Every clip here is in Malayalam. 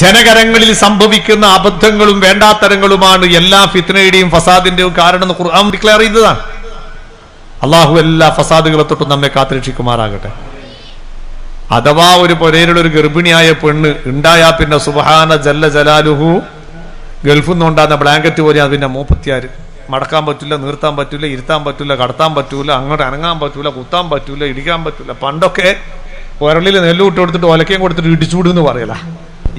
ജനകരങ്ങളിൽ സംഭവിക്കുന്ന അബദ്ധങ്ങളും വേണ്ടാത്തരങ്ങളുമാണ് എല്ലാ ഫിത്നയുടെയും ഫസാദിന്റെയും കാരണം എന്ന് ഖുർആൻ ഡിക്ലെയർ ചെയ്തതാണ്. അള്ളാഹു എല്ലാ ഫസാദുകളെ തൊട്ടും നമ്മെ കാത്തുരക്ഷിക്കുമാറാകട്ടെ. അഥവാ ഒരു പൊരയിലുള്ള ഒരു ഗർഭിണിയായ പെണ്ണ് ഉണ്ടായാ പിന്നെ സുബ്ഹാന ജല്ല ജലാലുഹു ഗൾഫിൽ നിന്നുണ്ടാകുന്ന ബ്ലാങ്കറ്റ് പോലെ അതിന്റെ 36 മടക്കാൻ പറ്റില്ല, നീർത്താൻ പറ്റില്ല, ഇരുത്താൻ പറ്റില്ല, കടത്താൻ പറ്റൂല, അങ്ങോട്ട് അനങ്ങാൻ പറ്റൂല, കുത്താൻ പറ്റൂല, ഇടിക്കാൻ പറ്റൂല. പണ്ടൊക്കെ ഉരളിൽ നെല്ലൂട്ട് കൊടുത്തിട്ട് ഒലക്കയും കൊടുത്തിട്ട് ഇടിച്ചുകൂട് എന്ന് പറയല.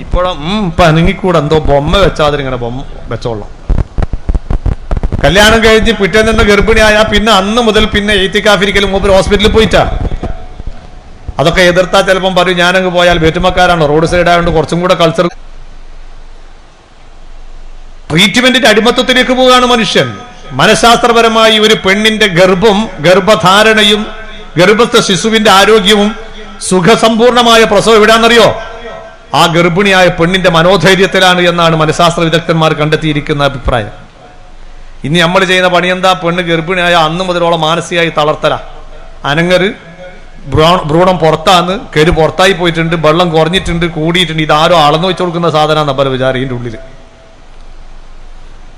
ഇപ്പോഴും ഇപ്പൊ അനങ്ങിക്കൂടെ എന്തോ ബൊമ്മ വെച്ചാൽ അതിനിങ്ങനെ ബൊമ്മ വെച്ചോളാം. കല്യാണം കഴിഞ്ഞ് പിറ്റേന്ന് നിന്ന് ഗർഭിണിയായ പിന്നെ അന്ന് മുതൽ പിന്നെ എയ്ത്തിക്കാഫിരിക്കലും മൂപ്പർ ഹോസ്പിറ്റലിൽ പോയിട്ടാ. അതൊക്കെ എതിർത്താ ചിലപ്പം പറയും ഞാനങ്ങ് പോയാൽ വേറ്റുമക്കാരാണോ, റോഡ് സൈഡ് ആയതുകൊണ്ട് കുറച്ചും കൂടെ കൾച്ചർ ട്രീറ്റ്മെന്റിന്റെ അടിമത്വത്തിലേക്ക് പോവുകയാണ് മനുഷ്യൻ. മനഃശാസ്ത്രപരമായി ഒരു പെണ്ണിന്റെ ഗർഭധാരണയും ഗർഭസ്ഥ ശിശുവിന്റെ ആരോഗ്യവും സുഖസമ്പൂർണമായ പ്രസവം എവിടാന്നറിയോ? ആ ഗർഭിണിയായ പെണ്ണിന്റെ മനോധൈര്യത്തിലാണ് എന്നാണ് മനഃശാസ്ത്ര വിദഗ്ധന്മാർ കണ്ടെത്തിയിരിക്കുന്ന അഭിപ്രായം. ഇനി നമ്മൾ ചെയ്യുന്ന പണി എന്താ? പെണ്ണ് ഗർഭിണിയായ അന്ന് മുതലോളം മാനസികമായി തളർത്തല, അനങ്ങര്, ഭ്രൂണം പുറത്താന്ന്, കരു പുറത്തായി പോയിട്ടുണ്ട്, വെള്ളം കുറഞ്ഞിട്ടുണ്ട്, കൂടിയിട്ടുണ്ട്. ഇതാരോ അളന്നു വെച്ചു കൊടുക്കുന്ന സാധനം നമ്മൾ വിചാരം. ഇതിന്റെ ഉള്ളിൽ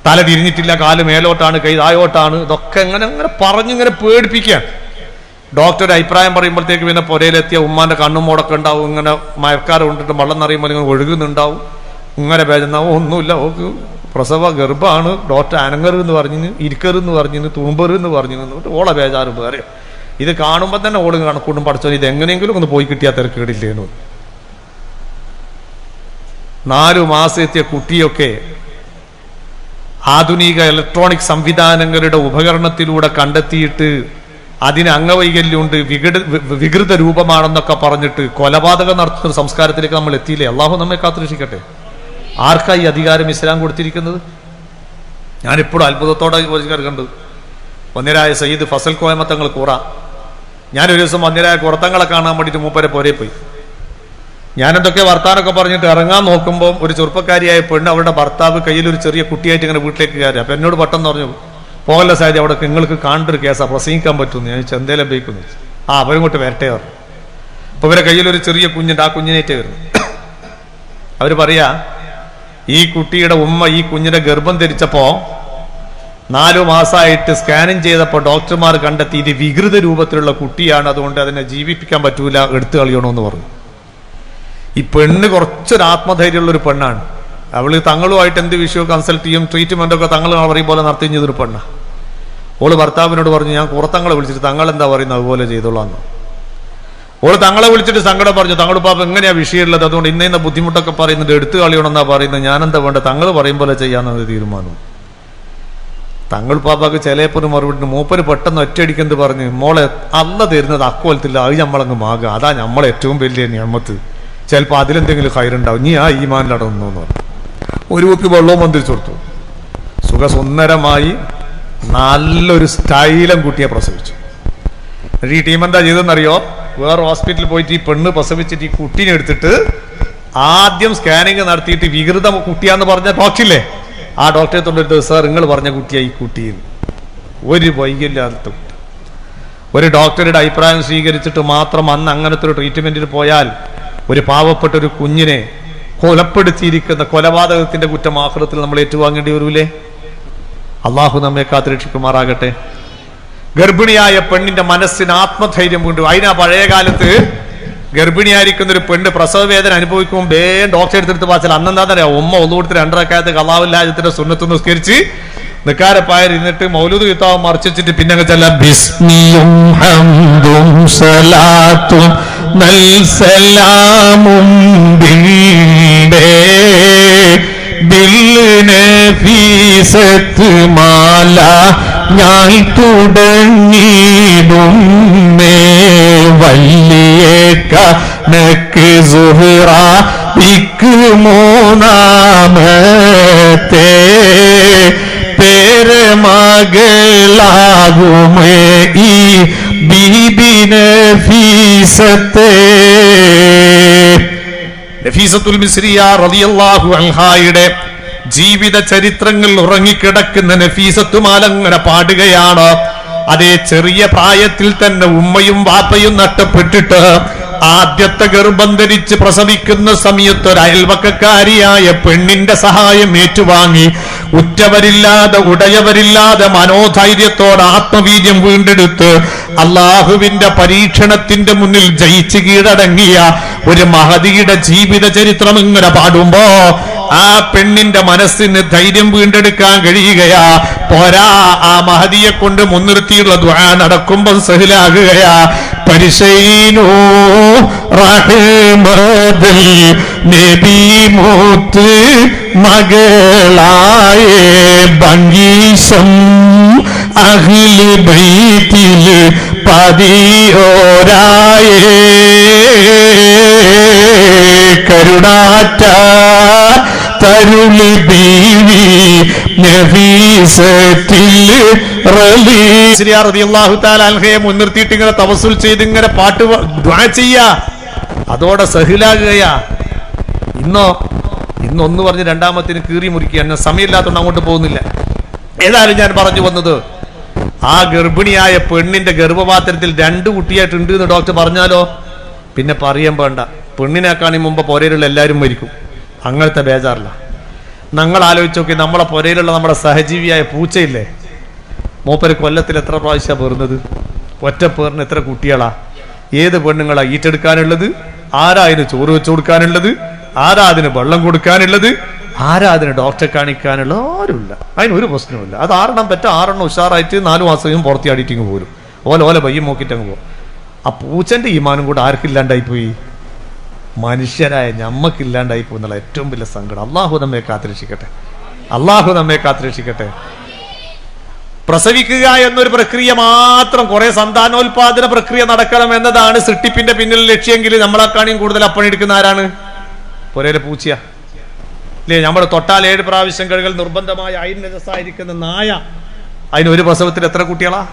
തല തിരിഞ്ഞിട്ടില്ല, കാല് മേലോട്ടാണ്, കൈ തായോട്ടാണ്. ഇതൊക്കെ അങ്ങനെ പറഞ്ഞിങ്ങനെ പേടിപ്പിക്കുകയാണ്. ഡോക്ടർ അഭിപ്രായം പറയുമ്പോഴത്തേക്ക് പിന്നെ പുരയിലെത്തിയ ഉമ്മാന്റെ കണ്ണും മോടൊക്കെ ഉണ്ടാവും. ഇങ്ങനെ മയക്കാരം കൊണ്ടിട്ട് വെള്ളം നിറയുമ്പോൾ ഇങ്ങനെ ഒഴുകുന്നുണ്ടാവും. ഇങ്ങനെ വേദനാവും. ഒന്നുമില്ല, ഓക്ക് പ്രസവ ഗർഭമാണ്, ഡോക്ടർ അനങ്ങരുന്ന് പറഞ്ഞിന്, ഇരിക്കരുന്ന് പറഞ്ഞിന്, തുമ്പരുന്ന് പറഞ്ഞിന്. ഓളെ ബേജാറ് വേറെ. ഇത് കാണുമ്പോൾ തന്നെ ഓള് കണക്കൂടും പഠിച്ചോ ഇത് എങ്ങനെയെങ്കിലും ഒന്ന് പോയി കിട്ടിയാൽ തിരക്കേടില്ലേന്ന്. 4 മാസം എത്തിയ കുട്ടിയൊക്കെ ആധുനിക ഇലക്ട്രോണിക് സംവിധാനങ്ങളുടെ ഉപകരണത്തിലൂടെ കണ്ടെത്തിയിട്ട് അതിന് അംഗവൈകല്യമുണ്ട്, വികൃത രൂപമാണെന്നൊക്കെ പറഞ്ഞിട്ട് കൊലപാതകം നടത്തുന്ന സംസ്കാരത്തിലേക്ക് നമ്മൾ എത്തിയില്ലേ? അള്ളാഹു നമ്മെ കാത്തുരക്ഷിക്കട്ടെ. ആർക്കായി അധികാരം ഇസ്ലാം കൊടുത്തിരിക്കുന്നത്? ഞാനിപ്പോഴും അത്ഭുതത്തോടെ കണ്ടത് വന്യരായ സയ്യിദ് ഫസൽ കോയമത്തങ്ങൾ കൂറ. ഞാനൊരു ദിവസം വന്യരായ കുറത്തങ്ങളെ കാണാൻ വേണ്ടിയിട്ട് മൂപ്പരെ പോരെ പോയി. ഞാനെന്തൊക്കെ വർത്താനൊക്കെ പറഞ്ഞിട്ട് ഇറങ്ങാൻ നോക്കുമ്പോൾ ഒരു ചെറുപ്പക്കാരിയായ പെണ്ണ് അവരുടെ ഭർത്താവ് കയ്യിൽ ഒരു ചെറിയ കുട്ടിയായിട്ട് ഇങ്ങനെ വീട്ടിലേക്ക് കയറി. അപ്പൊ എന്നോട് പെട്ടെന്ന് പറഞ്ഞു, പോകല്ല സാരി, അവിടെ നിങ്ങൾക്ക് കാണേണ്ട കേസാ, പ്രസംഗിക്കാൻ പറ്റുമെന്ന്. ഞാൻ ചന്തയിലെ ബേക്കുന്നു. അവരിങ്ങോട്ട് വരട്ടെ പറഞ്ഞു. അപ്പൊ ഇവരെ കയ്യിലൊരു ചെറിയ കുഞ്ഞുണ്ട്, ആ കുഞ്ഞിനേറ്റ് വരുന്നു. അവര് പറയാ, ഈ കുട്ടിയുടെ ഉമ്മ ഈ കുഞ്ഞിന്റെ ഗർഭം ധരിച്ചപ്പോ 4 മാസമായിട്ട് സ്കാനിങ് ചെയ്തപ്പോൾ ഡോക്ടർമാർ കണ്ടെത്തി ഇത് വികൃത രൂപത്തിലുള്ള കുട്ടിയാണ്, അതുകൊണ്ട് അതിനെ ജീവിപ്പിക്കാൻ പറ്റൂല, എടുത്തു കളയണമെന്ന് പറഞ്ഞു. ഈ പെണ്ണ് കുറച്ചൊരു ആത്മധൈര്യമുള്ള ഒരു പെണ്ണാണ്. അവള് തങ്ങളുമായിട്ട് എന്ത് വിഷയവും കൺസൾട്ട് ചെയ്യും, ട്രീറ്റ്മെന്റ് ഒക്കെ തങ്ങൾ പറയും പോലെ നടത്തി ചെയ്തൊരു പെണ്ണ. ഓള് ഭർത്താവിനോട് പറഞ്ഞു, ഞാൻ കുറത്തങ്ങളെ വിളിച്ചിട്ട് തങ്ങൾ എന്താ പറയുന്നത് അതുപോലെ ചെയ്തോളാന്ന്. ഓള് തങ്ങളെ വിളിച്ചിട്ട് സങ്കടം പറഞ്ഞു, തങ്ങൾ പാപ്പ എങ്ങനെയാ വിഷയമുള്ളത്, അതുകൊണ്ട് ഇന്ന ബുദ്ധിമുട്ടൊക്കെ പറയുന്നത്, എടുത്തു കളയണമെന്നാ പറയുന്നത്, ഞാനെന്താ വേണ്ട, തങ്ങൾ പറയും പോലെ ചെയ്യാന്നത് തീരുമാനം. തങ്ങൾ പാപ്പാക്ക് ചിലപ്പോൾ മറുപടി മൂപ്പര് പെട്ടെന്ന് ഒറ്റയടിക്കെന്ത് പറഞ്ഞ്, മോളെ അല്ല തരുന്നത് അക്കോലത്തില്ല, അത് നമ്മളങ്ങ് മാകുക, അതാ നമ്മളെ ഏറ്റവും വലിയ നിയമത്ത്, ചിലപ്പോൾ അതിലെന്തെങ്കിലും കയറുണ്ടാവും, നീ ആ ഈമാനിലടന്നു എന്ന് പറഞ്ഞു. ഒരു കുപ്പി വെള്ളവും മന്ത്രിച്ചു കൊടുത്തു. സുഖസുന്ദരമായി നല്ലൊരു സ്റ്റൈലം കുട്ടിയെ പ്രസവിച്ചു. ഈ ടീം എന്താ ചെയ്തെന്നറിയോ? വേറെ ഹോസ്പിറ്റലിൽ പോയിട്ട് ഈ പെണ്ണ് പ്രസവിച്ചിട്ട് ഈ കുട്ടീനെ എടുത്തിട്ട് ആദ്യം സ്കാനിങ് നടത്തിയിട്ട് വികൃത കുട്ടിയാന്ന് പറഞ്ഞ ഡോക്ടറില്ലേ, ആ ഡോക്ടറെ തൊണ്ടിട്ട്, സാർ നിങ്ങൾ പറഞ്ഞ കുട്ടിയാ ഈ കുട്ടിയിൽ ഒരു വൈകല്യാത്ത കുട്ടി. ഒരു ഡോക്ടറുടെ അഭിപ്രായം സ്വീകരിച്ചിട്ട് മാത്രം അന്ന് അങ്ങനത്തെ ഒരു ട്രീറ്റ്മെന്റിൽ പോയാൽ ഒരു പാവപ്പെട്ട ഒരു കുഞ്ഞിനെ കൊലപ്പെടുത്തിയിരിക്കുന്ന കൊലപാതകത്തിന്റെ കുറ്റം ആഖിറത്തിൽ നമ്മൾ ഏറ്റുവാങ്ങേണ്ടി വരൂലേ? അള്ളാഹു നമ്മെ കാത്തുരക്ഷിക്കുമാറാകട്ടെ. ഗർഭിണിയായ പെണ്ണിന്റെ മനസ്സിന് ആത്മധൈര്യം കൊണ്ട്, അതിനാ പഴയ കാലത്ത് ഗർഭിണിയായിരിക്കുന്ന ഒരു പെണ്ണ് പ്രസവ വേദന അനുഭവിക്കുമ്പോൾ വേഗം ഡോക്ടറെ എടുത്തെടുത്ത് വാച്ചാൽ അന്നെന്താന്നറിയാം, ഉമ്മ ഒന്നുകൊടുത്ത് 2 റക്അത്ത് ഖളാഉൽ സുന്നത്ത് നിസ്കരിച്ച് നിക്കാരപ്പായർ ഇരുന്നിട്ട് മൗലൂദ് കിതാബ് മറിച്ചിട്ട് പിന്നെ അങ്ങ് ചെല്ലാം, ബിസ്മിയും ഹംദും സലാത്തും നൽസലാമും ബിൽനഫീസത്ത് മാല ഞാൻ തുടങ്ങിടും വല്ലിയേക്ക് സുഹറ ബിക്ക് 3ാമത്തെ പേര് മകളാകുമേ ഈ ബീബി നഫീസത്തെ. നഫീസത്തുൽ മിസ്രിയ റളിയല്ലാഹു അൻഹായുടെ ജീവിത ചരിത്രങ്ങൾ ഉറങ്ങിക്കിടക്കുന്ന നഫീസത്തുമാലങ്ങനെ പാടുകയാണ്. അതേ ചെറിയ പ്രായത്തിൽ തന്നെ ഉമ്മയും വാപ്പയും നഷ്ടപ്പെട്ടിട്ട് ആദ്യത്തെ ഗർഭം ധരിച്ച് പ്രസവിക്കുന്ന സമയത്ത് ഒരു അയൽവക്കക്കാരിയായ പെണ്ണിന്റെ സഹായം ഏറ്റുവാങ്ങി ഉറ്റവരില്ലാതെ ഉടയവരില്ലാതെ മനോധൈര്യത്തോടെ ആത്മവീര്യം വീണ്ടെടുത്ത് അള്ളാഹുവിന്റെ പരീക്ഷണത്തിന്റെ മുന്നിൽ ജയിച്ച് കീഴടങ്ങിയ ഒരു മഹദിയുടെ ജീവിത ചരിത്രം ഇങ്ങനെ പാടുമ്പോ ആ പെണ്ണിന്റെ മനസ്സിന് ധൈര്യം വീണ്ടെടുക്കാൻ കഴിയുകയാ. പോരാ, ആ മഹദിയെ കൊണ്ട് മുൻനിർത്തിയുള്ള ദുആ നടക്കുമ്പോൾ സഹിലാകുകയാ. പരിശൈനോ റഹ്മദൽ നബി മൂത്ത് മകളായേ ബംഗീശം അഹ്ലി ബൈത്തിൽ പതിയോരായേ കരുണാറ്റ തരുളി ബീവി നഫീസത്തിൽ റളിയല്ലാഹു തആല അൻഹയെ മുൻനിർത്തിയിട്ട് ഇങ്ങനെ തവസ്സുൽ ചെയ്ത് ഇങ്ങനെ പാട്ട് ദുആ ചെയ്യാ. അതോടെ സഹിലാകുകയാ. ഇന്നൊന്ന് പറഞ്ഞ് രണ്ടാമത്തിന് കീറി മുറിക്കുക. എന്നെ സമയമില്ലാത്തതുകൊണ്ട് അങ്ങോട്ട് പോകുന്നില്ല. ഏതായാലും ഞാൻ പറഞ്ഞു വന്നത്, ആ ഗർഭിണിയായ പെണ്ണിന്റെ ഗർഭപാത്രത്തിൽ 2 കുട്ടിയായിട്ടുണ്ട് എന്ന് ഡോക്ടർ പറഞ്ഞാലോ പിന്നെ പറയാൻ വേണ്ട. പെണ്ണിനാക്കാണി മുമ്പ് പൊരയിലുള്ള എല്ലാവരും മരിക്കും. അങ്ങനത്തെ ബേജാറില്ല. ഞങ്ങൾ ആലോചിച്ച് നോക്കി, നമ്മളെ പൊരയിലുള്ള നമ്മുടെ സഹജീവിയായ പൂച്ചയില്ലേ, മൂപ്പര് കൊല്ലത്തിൽ എത്ര പ്രാവശ്യമാണ് പേർന്നത്? ഒറ്റ പേറിന് എത്ര കുട്ടികളാ? ഏത് പെണ്ണുങ്ങളാ ഈറ്റെടുക്കാനുള്ളത്? ആരാ അതിന് ചോറ് വെച്ചു കൊടുക്കാനുള്ളത്? ആരാ അതിന് വെള്ളം കൊടുക്കാനുള്ളത്? ആരാ അതിന് ഡോക്ടറെ കാണിക്കാനുള്ള? ആരുമില്ല. അതിനൊരു പ്രശ്നമില്ല. അത് 6 പറ്റ 6 ഉഷാറായിട്ട് 4 മാസം പുറത്തിയാടിയിട്ടിങ്ങ് പോരും. ഓല പയ്യം നോക്കിയിട്ടങ്ങ് പോകും. ആ പൂച്ചന്റെ ഈമാനും കൂടെ ആർക്കില്ലാണ്ടായിപ്പോയി? മനുഷ്യരായ ഞമ്മക്കില്ലാണ്ടായി പോകുന്നുള്ള ഏറ്റവും വലിയ സങ്കടം. അള്ളാഹു നമ്മെ കാത്തുരക്ഷിക്കട്ടെ. അള്ളാഹു നമ്മെ കാത്തുരക്ഷിക്കട്ടെ. പ്രസവിക്കുക എന്നൊരു പ്രക്രിയ മാത്രം, കുറെ സന്താനോൽപാദന പ്രക്രിയ നടക്കണം എന്നതാണ് സൃഷ്ടിപ്പിന്റെ പിന്നിൽ ലക്ഷ്യമെങ്കിൽ നമ്മളെക്കാണിയും കൂടുതൽ അപ്പണിയെടുക്കുന്ന ആരാണ്? പൊരയിലെ പൂച്ചയാ അല്ലേ? നമ്മുടെ തൊട്ടാൽ 7 പ്രാവശ്യം കഴുകൽ നിർബന്ധമായ അയിനജസായിരിക്കുന്ന നായ, അതിന് ഒരു പ്രസവത്തിൽ എത്ര കുട്ടികളാ?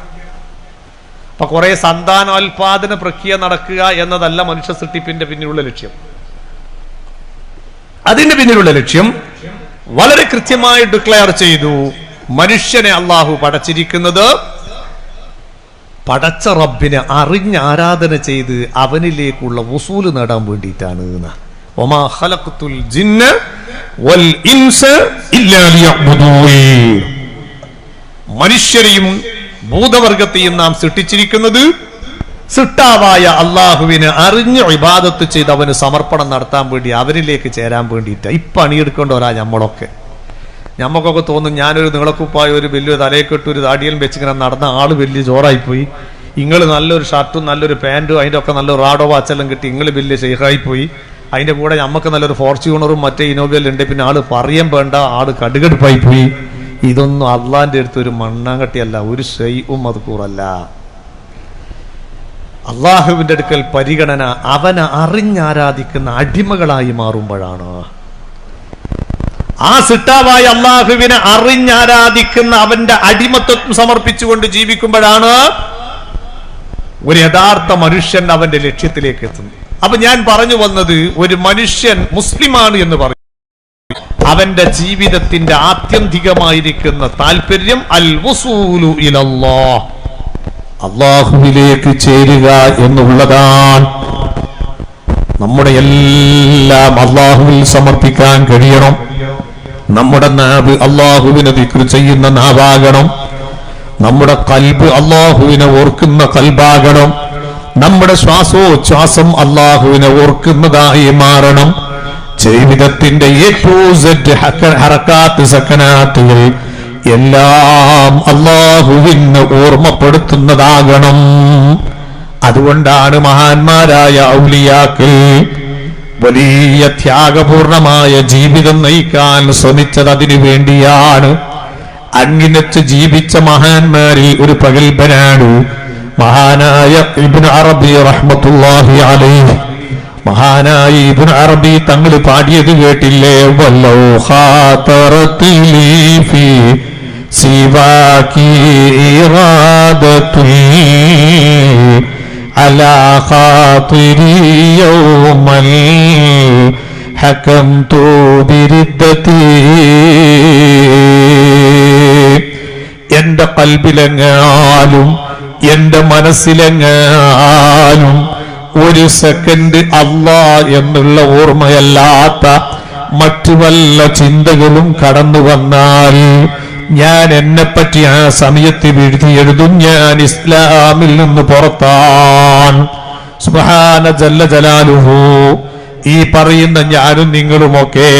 അപ്പൊ കുറെ സന്താനോൽപാദന പ്രക്രിയ നടക്കുക എന്നതല്ല മനുഷ്യ സൃഷ്ടിപ്പിന്റെ പിന്നിലുള്ള ലക്ഷ്യം. അതിന്റെ പിന്നിലുള്ള ലക്ഷ്യം വളരെ കൃത്യമായി ഡിക്ലെയർ ചെയ്തു. മനുഷ്യനെ അള്ളാഹു പടച്ചിരിക്കുന്നത് പടച്ച റബ്ബിനെ അറിഞ്ഞ് ആരാധന ചെയ്ത് അവനിലേക്കുള്ള വസൂല് നേടാൻ വേണ്ടിയിട്ടാണ്. വമാ ഖലഖ്തുൽ ജിന്ന വൽ ഇൻസ ഇല്ലാ ലിയഅ്ബുദൂൻ. മനുഷ്യരെയും ഭൂതവർഗത്തെയും നാം സൃഷ്ടിച്ചിരിക്കുന്നത് സൃഷ്ടാവായ അള്ളാഹുവിനെ അറിഞ്ഞ് ഇബാദത്ത് ചെയ്ത് അവന് സമർപ്പണം നടത്താൻ വേണ്ടി, അവനിലേക്ക് ചേരാൻ വേണ്ടിയിട്ട്. ഇപ്പൊ അണിയെടുക്കേണ്ടവരാ ഞമ്മക്കൊക്കെ തോന്നും, ഞാനൊരു നീളക്കുപ്പായ ഒരു വലിയ തലയെക്കെട്ട് ഒരു താടിയലും വെച്ചിങ്ങനെ നടന്ന ആള് വലിയ ജോറായിപ്പോയി, നിങ്ങൾ നല്ലൊരു ഷർട്ടും നല്ലൊരു പാൻറ്റും അതിൻ്റെ ഒക്കെ നല്ലൊരു റാഡോ വാച്ചെല്ലാം കിട്ടി, നിങ്ങൾ വലിയ ഷെയ്ഖായിപ്പോയി. അതിൻ്റെ കൂടെ നമുക്ക് നല്ലൊരു ഫോർച്യൂണറും മറ്റേ ഇനോവയിലും ഉണ്ട്, പിന്നെ ആള് പറയാൻ വേണ്ട, ആള് കടുകടുപ്പായി പോയി. ഇതൊന്നും അള്ളാന്റെ അടുത്ത് ഒരു മണ്ണാങ്കട്ടിയല്ല, ഒരു ഷെയ്ഉം അത് കൂറല്ല. അള്ളാഹുവിന്റെ അടുക്കൽ പരിഗണന അവനെ അറിഞ്ഞാരാധിക്കുന്ന അടിമകളായി മാറുമ്പോഴാണ്. ആ സിട്ടാവായ അള്ളാഹുവിനെ അറിഞ്ഞാരാധിക്കുന്ന അവന്റെ അടിമത്വം സമർപ്പിച്ചുകൊണ്ട് ജീവിക്കുമ്പോഴാണ് ഒരു യഥാർത്ഥ മനുഷ്യൻ അവന്റെ ലക്ഷ്യത്തിലേക്ക് എത്തുന്നത്. അപ്പൊ ഞാൻ പറഞ്ഞു വന്നത്, ഒരു മനുഷ്യൻ മുസ്ലിമാണ് എന്ന് പറയും, അവന്റെ ജീവിതത്തിന്റെ ആത്യന്തികമായിരിക്കുന്ന താല്പര്യം അൽ വസൂലു ഇലല്ലാഹ്, അള്ളാഹുവിലേക്ക് ചേരുക എന്നുള്ളതാണ്. നമ്മുടെ എല്ലാം അള്ളാഹുവിൽ സമർപ്പിക്കാൻ കഴിയണം. നമ്മുടെ നാവ് അള്ളാഹുവിനെ ദിക്ർ ചെയ്യുന്ന നാവാകണം. നമ്മുടെ കൽബ് അള്ളാഹുവിനെ ഓർക്കുന്ന കൽബാകണം. നമ്മുടെ ശ്വാസോച്ഛ്വാസം അള്ളാഹുവിനെ ഓർക്കുന്നതായി മാറണം. ജീവിതത്തിന്റെ A to Z ഹറക്കാത്ത് സക്കനാത്തുകൾ എല്ലാം അള്ളാഹുവിനെ ഓർമ്മപ്പെടുത്തുന്നതാകണം. അതുകൊണ്ടാണ് മഹാന്മാരായ ഔലിയാക്കൾ വലിയ ത്യാഗപൂർണമായ ജീവിതം നയിക്കാൻ ശ്രമിച്ചത്. അതിനു വേണ്ടിയാണ്. അങ്ങിനച്ച് ജീവിച്ച മഹാന്മാരിൽ ഒരു പ്രഗൽഭനാണ് മഹാനായ ഇബ്നു അറബി റഹ്മത്തുള്ളാഹി അലൈഹി. മഹാനായ ഇബ്നു അറബി തങ്ങൾ പാടിയത് കേട്ടില്ലേ? വല്ലൗ ഖാതറതി ഫീ സിവാകി ഇറാദതുൽ അലാ ഖാതിരി യൗമൽ ഹകംതു ബിരിദ്ദതി. എന്റെ കൽബിലെങ്ങാലും എന്റെ മനസ്സിലെങ്ങാനും ഒരു സെക്കൻഡ് അല്ലാ എന്നുള്ള ഓർമ്മയല്ലാത്ത മറ്റു വല്ല ചിന്തകളും കടന്നു വന്നാൽ ഞാൻ എന്നെപ്പറ്റി ആ സമയത്ത് വീഴ്ത്തി എഴുതും, ഞാൻ ഇസ്ലാമിൽ നിന്ന് പുറത്താണ്. സുബ്ഹാന ജല്ല ജലാലുഹു. ഈ പറയുന്ന ഞാനും നിങ്ങളുമൊക്കെ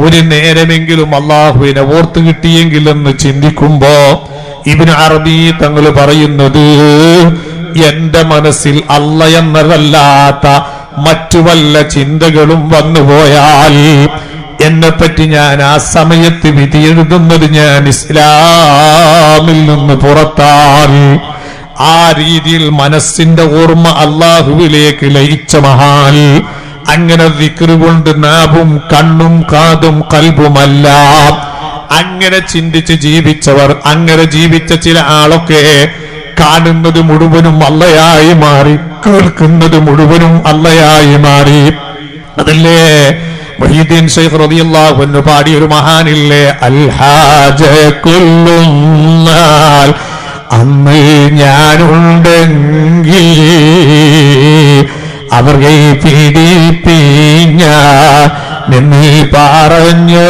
ഒരു നേരമെങ്കിലും അള്ളാഹുവിനെ ഓർത്തു കിട്ടിയെങ്കിലെന്ന് ചിന്തിക്കുമ്പോ ഇബ്നു അറബി തങ്ങൾ പറയുന്നത്, എന്റെ മനസ്സിൽ അല്ല എന്നതല്ലാത്ത മറ്റു വല്ല ചിന്തകളും വന്നുപോയാൽ എന്നെപ്പറ്റി ഞാൻ ആ സമയത്ത് വിധി എഴുതുന്നത് ഞാൻ ഇസ്ലാമിൽ നിന്ന് പുറത്താണ്. ആ രീതിയിൽ മനസ്സിന്റെ ഓർമ്മ അള്ളാഹുവിലേക്ക് ലയിച്ച മഹാൻ, അങ്ങനെ ദിക്ർ കൊണ്ട് നാവും കണ്ണും കാതും കൽബുമെല്ലാം അങ്ങനെ ചിന്തിച്ച് ജീവിച്ചവർ, അങ്ങനെ ജീവിച്ച ചില ആളൊക്കെ കാണുന്നത് മുഴുവനും അള്ളയായി മാറി, കേൾക്കുന്നത് മുഴുവനും അള്ളയായി മാറി. അതല്ലേ മുഹീദ്ദീൻ ശൈഖ് റളിയല്ലാഹു അൻഹു പാടിയ ഒരു മഹാനില്ലേ, അൽഹാജ കൊല്ലുന്നാൽ അന്ന് ഞാനുണ്ടെങ്കിൽ അവർ പീഡിപ്പിഞ്ഞ നിന്നീ പറഞ്ഞോ.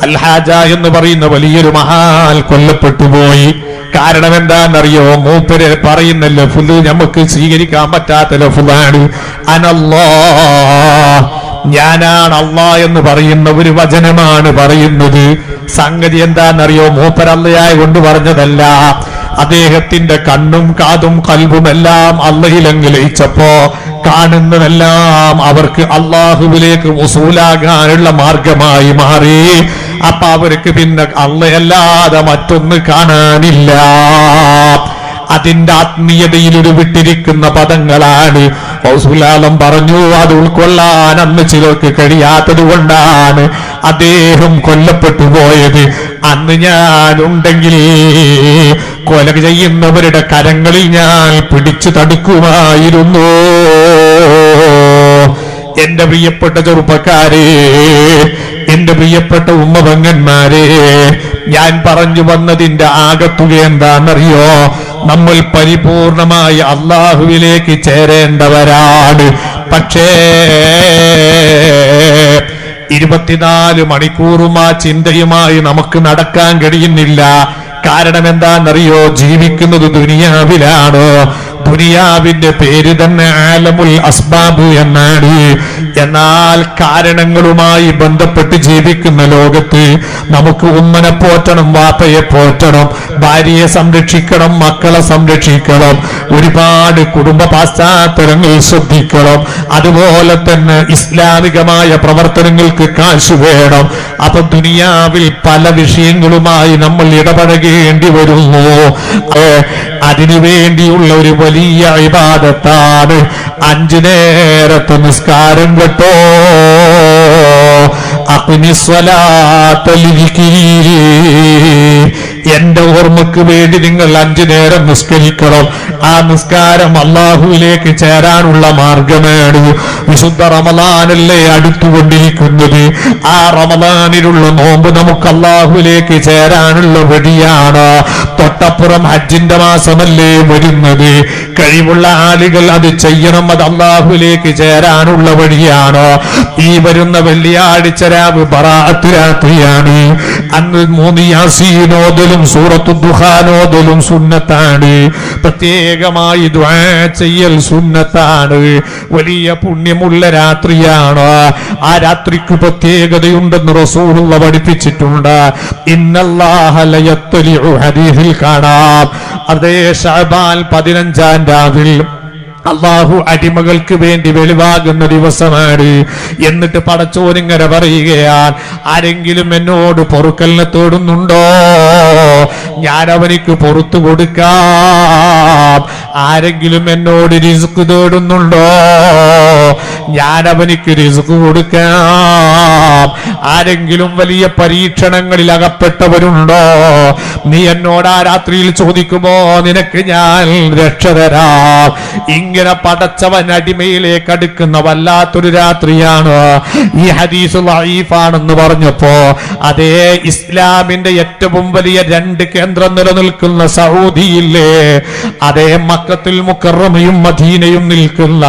അൽഹാജ എന്ന് പറയുന്ന വലിയൊരു മഹാൻ കൊല്ലപ്പെട്ടു പോയി. കാരണം എന്താണെന്നറിയോ? മൂപ്പര് പറയുന്ന ലഫ്ള് നമുക്ക് സ്വീകരിക്കാൻ പറ്റാത്ത ലഫ്ളാണ്. അനല്ലാഹ്, ഞാനാണ് അല്ലാഹ് എന്ന് പറയുന്ന ഒരു വചനമാണ് പറയുന്നത്. സംഗതി എന്താണെന്നറിയോ? മൂപ്പര് അല്ലാഹ് കൊണ്ട് പറഞ്ഞതല്ല. അദ്ദേഹത്തിന്റെ കണ്ണും കാതും കൽബും എല്ലാം അള്ളയിലങ്ങ് ലയിച്ചപ്പോ കാണുന്നതെല്ലാം അവർക്ക് അള്ളാഹുവിലേക്ക് വസൂലാകാനുള്ള മാർഗമായി മാറി. അപ്പൊ അവർക്ക് പിന്നെ അള്ളയല്ലാതെ മറ്റൊന്ന് കാണാനില്ല. അതിന്റെ ആത്മീയതയിൽ ഒരു വിട്ടിരിക്കുന്ന പദങ്ങളാണ്. റസൂലുള്ളാഹി പറഞ്ഞു, അത് ഉൾക്കൊള്ളാൻ അന്ന് ചിലർക്ക് കഴിയാത്തത് കൊണ്ടാണ് അദ്ദേഹം കൊല്ലപ്പെട്ടു പോയത്. അന്ന് ഞാനുണ്ടെങ്കിൽ കൊല ചെയ്യുന്നവരുടെ കരങ്ങളിൽ ഞാൻ പിടിച്ചു തടുക്കുമായിരുന്നു. എന്റെ പ്രിയപ്പെട്ട ചെറുപ്പക്കാരെ, എന്റെ പ്രിയപ്പെട്ട ഉമ്മപെങ്ങന്മാരെ, ഞാൻ പറഞ്ഞു വന്നതിന്റെ ആകത്തുക എന്താണെന്നറിയോ? നമ്മൾ പരിപൂർണമായി അള്ളാഹുവിലേക്ക് ചേരേണ്ടവരാണ്. പക്ഷേ 24 മണിക്കൂറും ആ ചിന്തയുമായി നമുക്ക് നടക്കാൻ കഴിയുന്നില്ല. കാരണം എന്താണെന്നറിയോ? ജീവിക്കുന്നത് ദുനിയാവിലാണ്. ദുനിയാവിന്റെ പേര് തന്നെ ആലമുൽ അസ്ബാബ് എന്നാണ്. എന്നാൽ കാരണങ്ങളുമായി ബന്ധപ്പെട്ട് ജീവിക്കുന്ന ലോകത്ത് നമുക്ക് ഉമ്മനെ പോറ്റണം, വാപ്പയെ പോറ്റണം, ഭാര്യയെ സംരക്ഷിക്കണം, മക്കളെ സംരക്ഷിക്കണം, ഒരുപാട് കുടുംബ പശ്ചാത്തലങ്ങൾ ശ്രദ്ധിക്കണം. അതുപോലെ തന്നെ ഇസ്ലാമികമായ പ്രവർത്തനങ്ങൾക്ക് കാശ് വേണം. അപ്പൊ ദുനിയാവിൽ പല വിഷയങ്ങളുമായി നമ്മൾ ഇടപഴകേണ്ടി വരുന്നു. അതിനു വേണ്ടിയുള്ള ഒരു വലിയ ഇബാദത്താണ് 5 നേരത്തെ നിസ്കാരം കേട്ടോ. എന്റെ ഓർമ്മക്ക് വേണ്ടി നിങ്ങൾ 5 നേരം നിസ്കരിക്കണം. ആ നിസ്കാരം അള്ളാഹുവിലേക്ക് ചേരാനുള്ള മാർഗമാണ്. വിശുദ്ധ റമളാനല്ലേ അടുത്തുകൊണ്ടിരിക്കുന്നത്. ആ റമളാനിലുള്ള നോമ്പ് നമുക്ക് അള്ളാഹുവിലേക്ക് ചേരാനുള്ള വഴിയാണ്. തൊട്ടപ്പുറം ഹജ്ജിന്റെ മാസമല്ലേ വരുന്നത്. കഴിവുള്ള ആളുകൾ അത് ചെയ്യണം. അത് അള്ളാഹുവിലേക്ക് ചേരാനുള്ള വഴിയാണ്. ഈ വരുന്ന വെള്ളിയാഴ്ച രാവ് ബറാഅത്ത് രാത്രിയാണ്. അന്ന് 3 യാസീനോദലും സൂറത്തു ദുഖാനോദലും സുന്നത്താണ്. പ്രത്യേകമായി ദുആ ചെയ്യൽ സുന്നത്താണ്. വലിയ പുണ്യമുള്ള രാത്രിയാണ്. ആ രാത്രിക്ക് പ്രത്യേകതയുണ്ടെന്ന് റസൂലുള്ളാഹി പഠിപ്പിച്ചിട്ടുണ്ട്. ഇന്നല്ലാഹ ലയത്ലിഉ, ഹദീസിൽ കാണാം, അതേ ശഅബാൻ 15-ാം രാവിൽ അള്ളാഹു അടിമകൾക്ക് വേണ്ടി വെളിവാകുന്ന ദിവസമാണ്. എന്നിട്ട് പടച്ചോനിങ്ങനെ പറയുകയാണ്, ആരെങ്കിലും എന്നോട് പൊറുക്കലിനെ തേടുന്നുണ്ടോ? ഞാൻ അവനിക്ക് പൊറുത്തു കൊടുക്കാം. ആരെങ്കിലും എന്നോട് റിസ്ക് തേടുന്നുണ്ടോ? ഞാൻ അവനിക്ക് റിസ്ക് കൊടുക്കാം. ആരെങ്കിലും വലിയ പരീക്ഷണങ്ങളിൽ അകപ്പെട്ടവരുണ്ടോ? നീ എന്നോട് ആ രാത്രിയിൽ ചോദിക്കുമോ നിനക്ക് ഞാൻ രക്ഷ തരാം. ഇങ്ങനെ പടച്ചവൻ അടിമയിലേക്ക് അടുക്കുന്ന വല്ലാത്തൊരു രാത്രിയാണ്. ഈ ഹദീസ് ദഈഫാണെന്ന് പറഞ്ഞപ്പോ അതേ ഇസ്ലാമിന്റെ ഏറ്റവും വലിയ 2 കേന്ദ്രം നിലനിൽക്കുന്ന സൗദിയില്ലേ, അതേ മക്കത്തുൽ മുക്കറമയും മദീനയും നിൽക്കുന്ന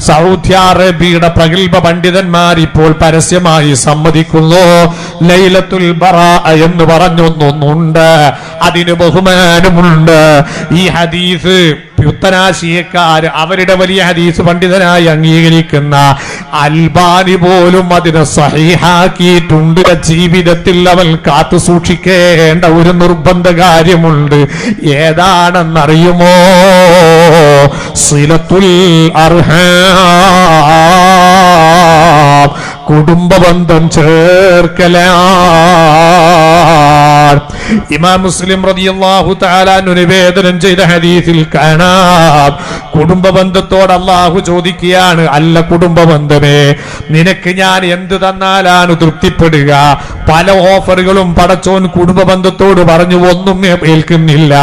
സൗദി അറേബ്യയുടെ പ്രഗത്ഭ പണ്ഡിതന്മാർ ഇപ്പോൾ പരസ്യമായി സമ്മതിക്കുന്നു ലൈലത്തുൽ ബറാ എന്ന് പറഞ്ഞൊന്നുണ്ട്. അതിന് ബഹുമാനമുണ്ട്. ഈ ഹദീസ് യുക്തനാശിയക്കാർ അവരുടെ വലിയ ഹദീസ് പണ്ഡിതനായി അംഗീകരിക്കുന്ന അൽബാനി പോലും അതിനെ സഹീഹാക്കിയിട്ടുണ്ട്. ജീവിതത്തിൽ അവൻ കാത്തു സൂക്ഷിക്കേണ്ട ഒരു നിർബന്ധ കാര്യമുണ്ട്. ഏതാണെന്നറിയുമോ? സിലത്തുൽ അർഹാം, കുടുംബബന്ധം ചേർക്കലാണ്. ഇമാം മുസ്ലിം റളിയല്ലാഹു തആല നിവേദനം ചെയ്ത ഹദീസിൽ കാണാം, കുടുംബബന്ധത്തോട് അല്ലാഹു ചോദിക്കുകയാണ്, അല്ല കുടുംബബന്ധമേ, നിനക്ക് ഞാൻ എന്ത് തന്നാലാണ് തൃപ്തിപ്പെടുക? പല ഓഫറുകളും പടച്ചോൻ കുടുംബബന്ധത്തോട് പറഞ്ഞു, ഒന്നും ഏൽക്കുന്നില്ല.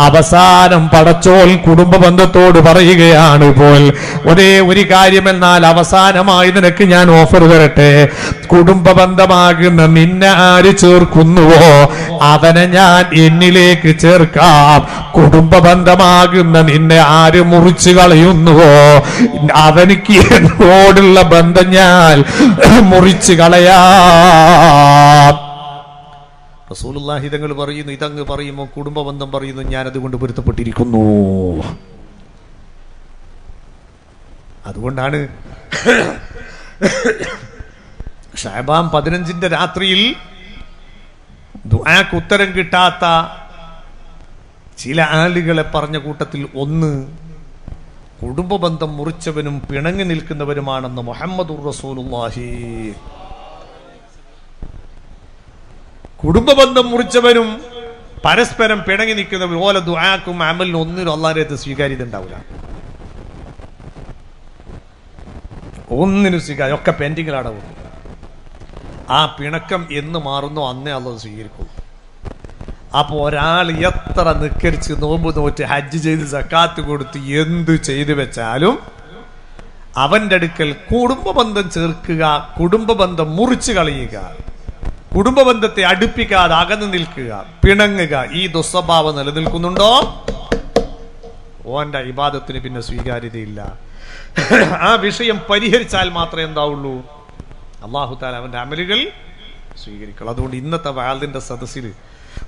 അവസാനം പടച്ചോൻ കുടുംബബന്ധത്തോട് പറയുകയാണ്, പോൽ ഒരേ ഒരു കാര്യമെന്നാൽ അവസാനമായി നിനക്ക് ഞാൻ ഓഫർ തരട്ടെ. കുടുംബബന്ധമാകുന്ന നിന്നെ ആര് ചേർക്കുന്നുവോ അവനെ ഞാൻ എന്നിലേക്ക് ചേർക്കാം. കുടുംബബന്ധമാകുന്ന നിന്നെ ആര് മുറിച്ചു കളയുന്നുവോ അവനിക്ക് എന്നോടുള്ള ബന്ധം ഞാൻ മുറിച്ചു കളയാം. റസൂലുള്ളാഹി തങ്ങൾ പറയുന്നു, ഇതങ്ങ് പറയുമ്പോൾ കുടുംബബന്ധം പറയുന്നു, ഞാൻ അതുകൊണ്ട് പൊരുത്തപ്പെട്ടിരിക്കുന്നു. അതുകൊണ്ടാണ് ശഅബാൻ 15 രാത്രിയിൽ ദുആക്ക് ഉത്തരം കിട്ടാത്ത ചില ആളുകളെ പറഞ്ഞ കൂട്ടത്തിൽ ഒന്ന് കുടുംബബന്ധം മുറിച്ചവനും പിണങ്ങി നിൽക്കുന്നവരുമാണെന്ന് മുഹമ്മദുർ റസൂലുള്ളാഹി. കുടുംബബന്ധം മുറിച്ചവനും പരസ്പരം പിണങ്ങി നിൽക്കുന്നവരും ഓല ദുആക്കും അമലിനും ഒന്നിനും അല്ലാഹുവിന്റെ സ്വീകാര്യത ഉണ്ടാവില്ല. ഒന്നിനും സ്വീകാര്യം, ഒക്കെ പെൻഡിങ്ങിലാണ്. ആ പിണക്കം എന്ന് മാറുന്നോ അന്നേ അല്ലാഹു സ്വീകരിക്കും. അപ്പൊ ഒരാൾ എത്ര നിക്കരിച്ച് നോമ്പ് നോറ്റ് ഹജ്ജ് ചെയ്ത് സക്കാത്ത് കൊടുത്ത് എന്ത് ചെയ്തു വെച്ചാലും അവന്റെ അടുക്കൽ കുടുംബബന്ധം ചേർക്കുക, കുടുംബബന്ധം മുറിച്ചു കളയുക, കുടുംബബന്ധത്തെ അടുപ്പിക്കാതെ അകന്നു നിൽക്കുക, പിണങ്ങുക, ഈ ദുസ്വഭാവം നിലനിൽക്കുന്നുണ്ടോ ഓന്റെ ഇബാദത്തിന് പിന്നെ സ്വീകാര്യതയില്ല. ആ വിഷയം പരിഹരിച്ചാൽ മാത്രമേ എന്താവുള്ളൂ, അല്ലാഹു തആല അവന്റെ അമലുകൾ സ്വീകരിക്കുള്ളൂ. അതുകൊണ്ട് ഇന്നത്തെ വാളിന്റെ സദസ്സിൽ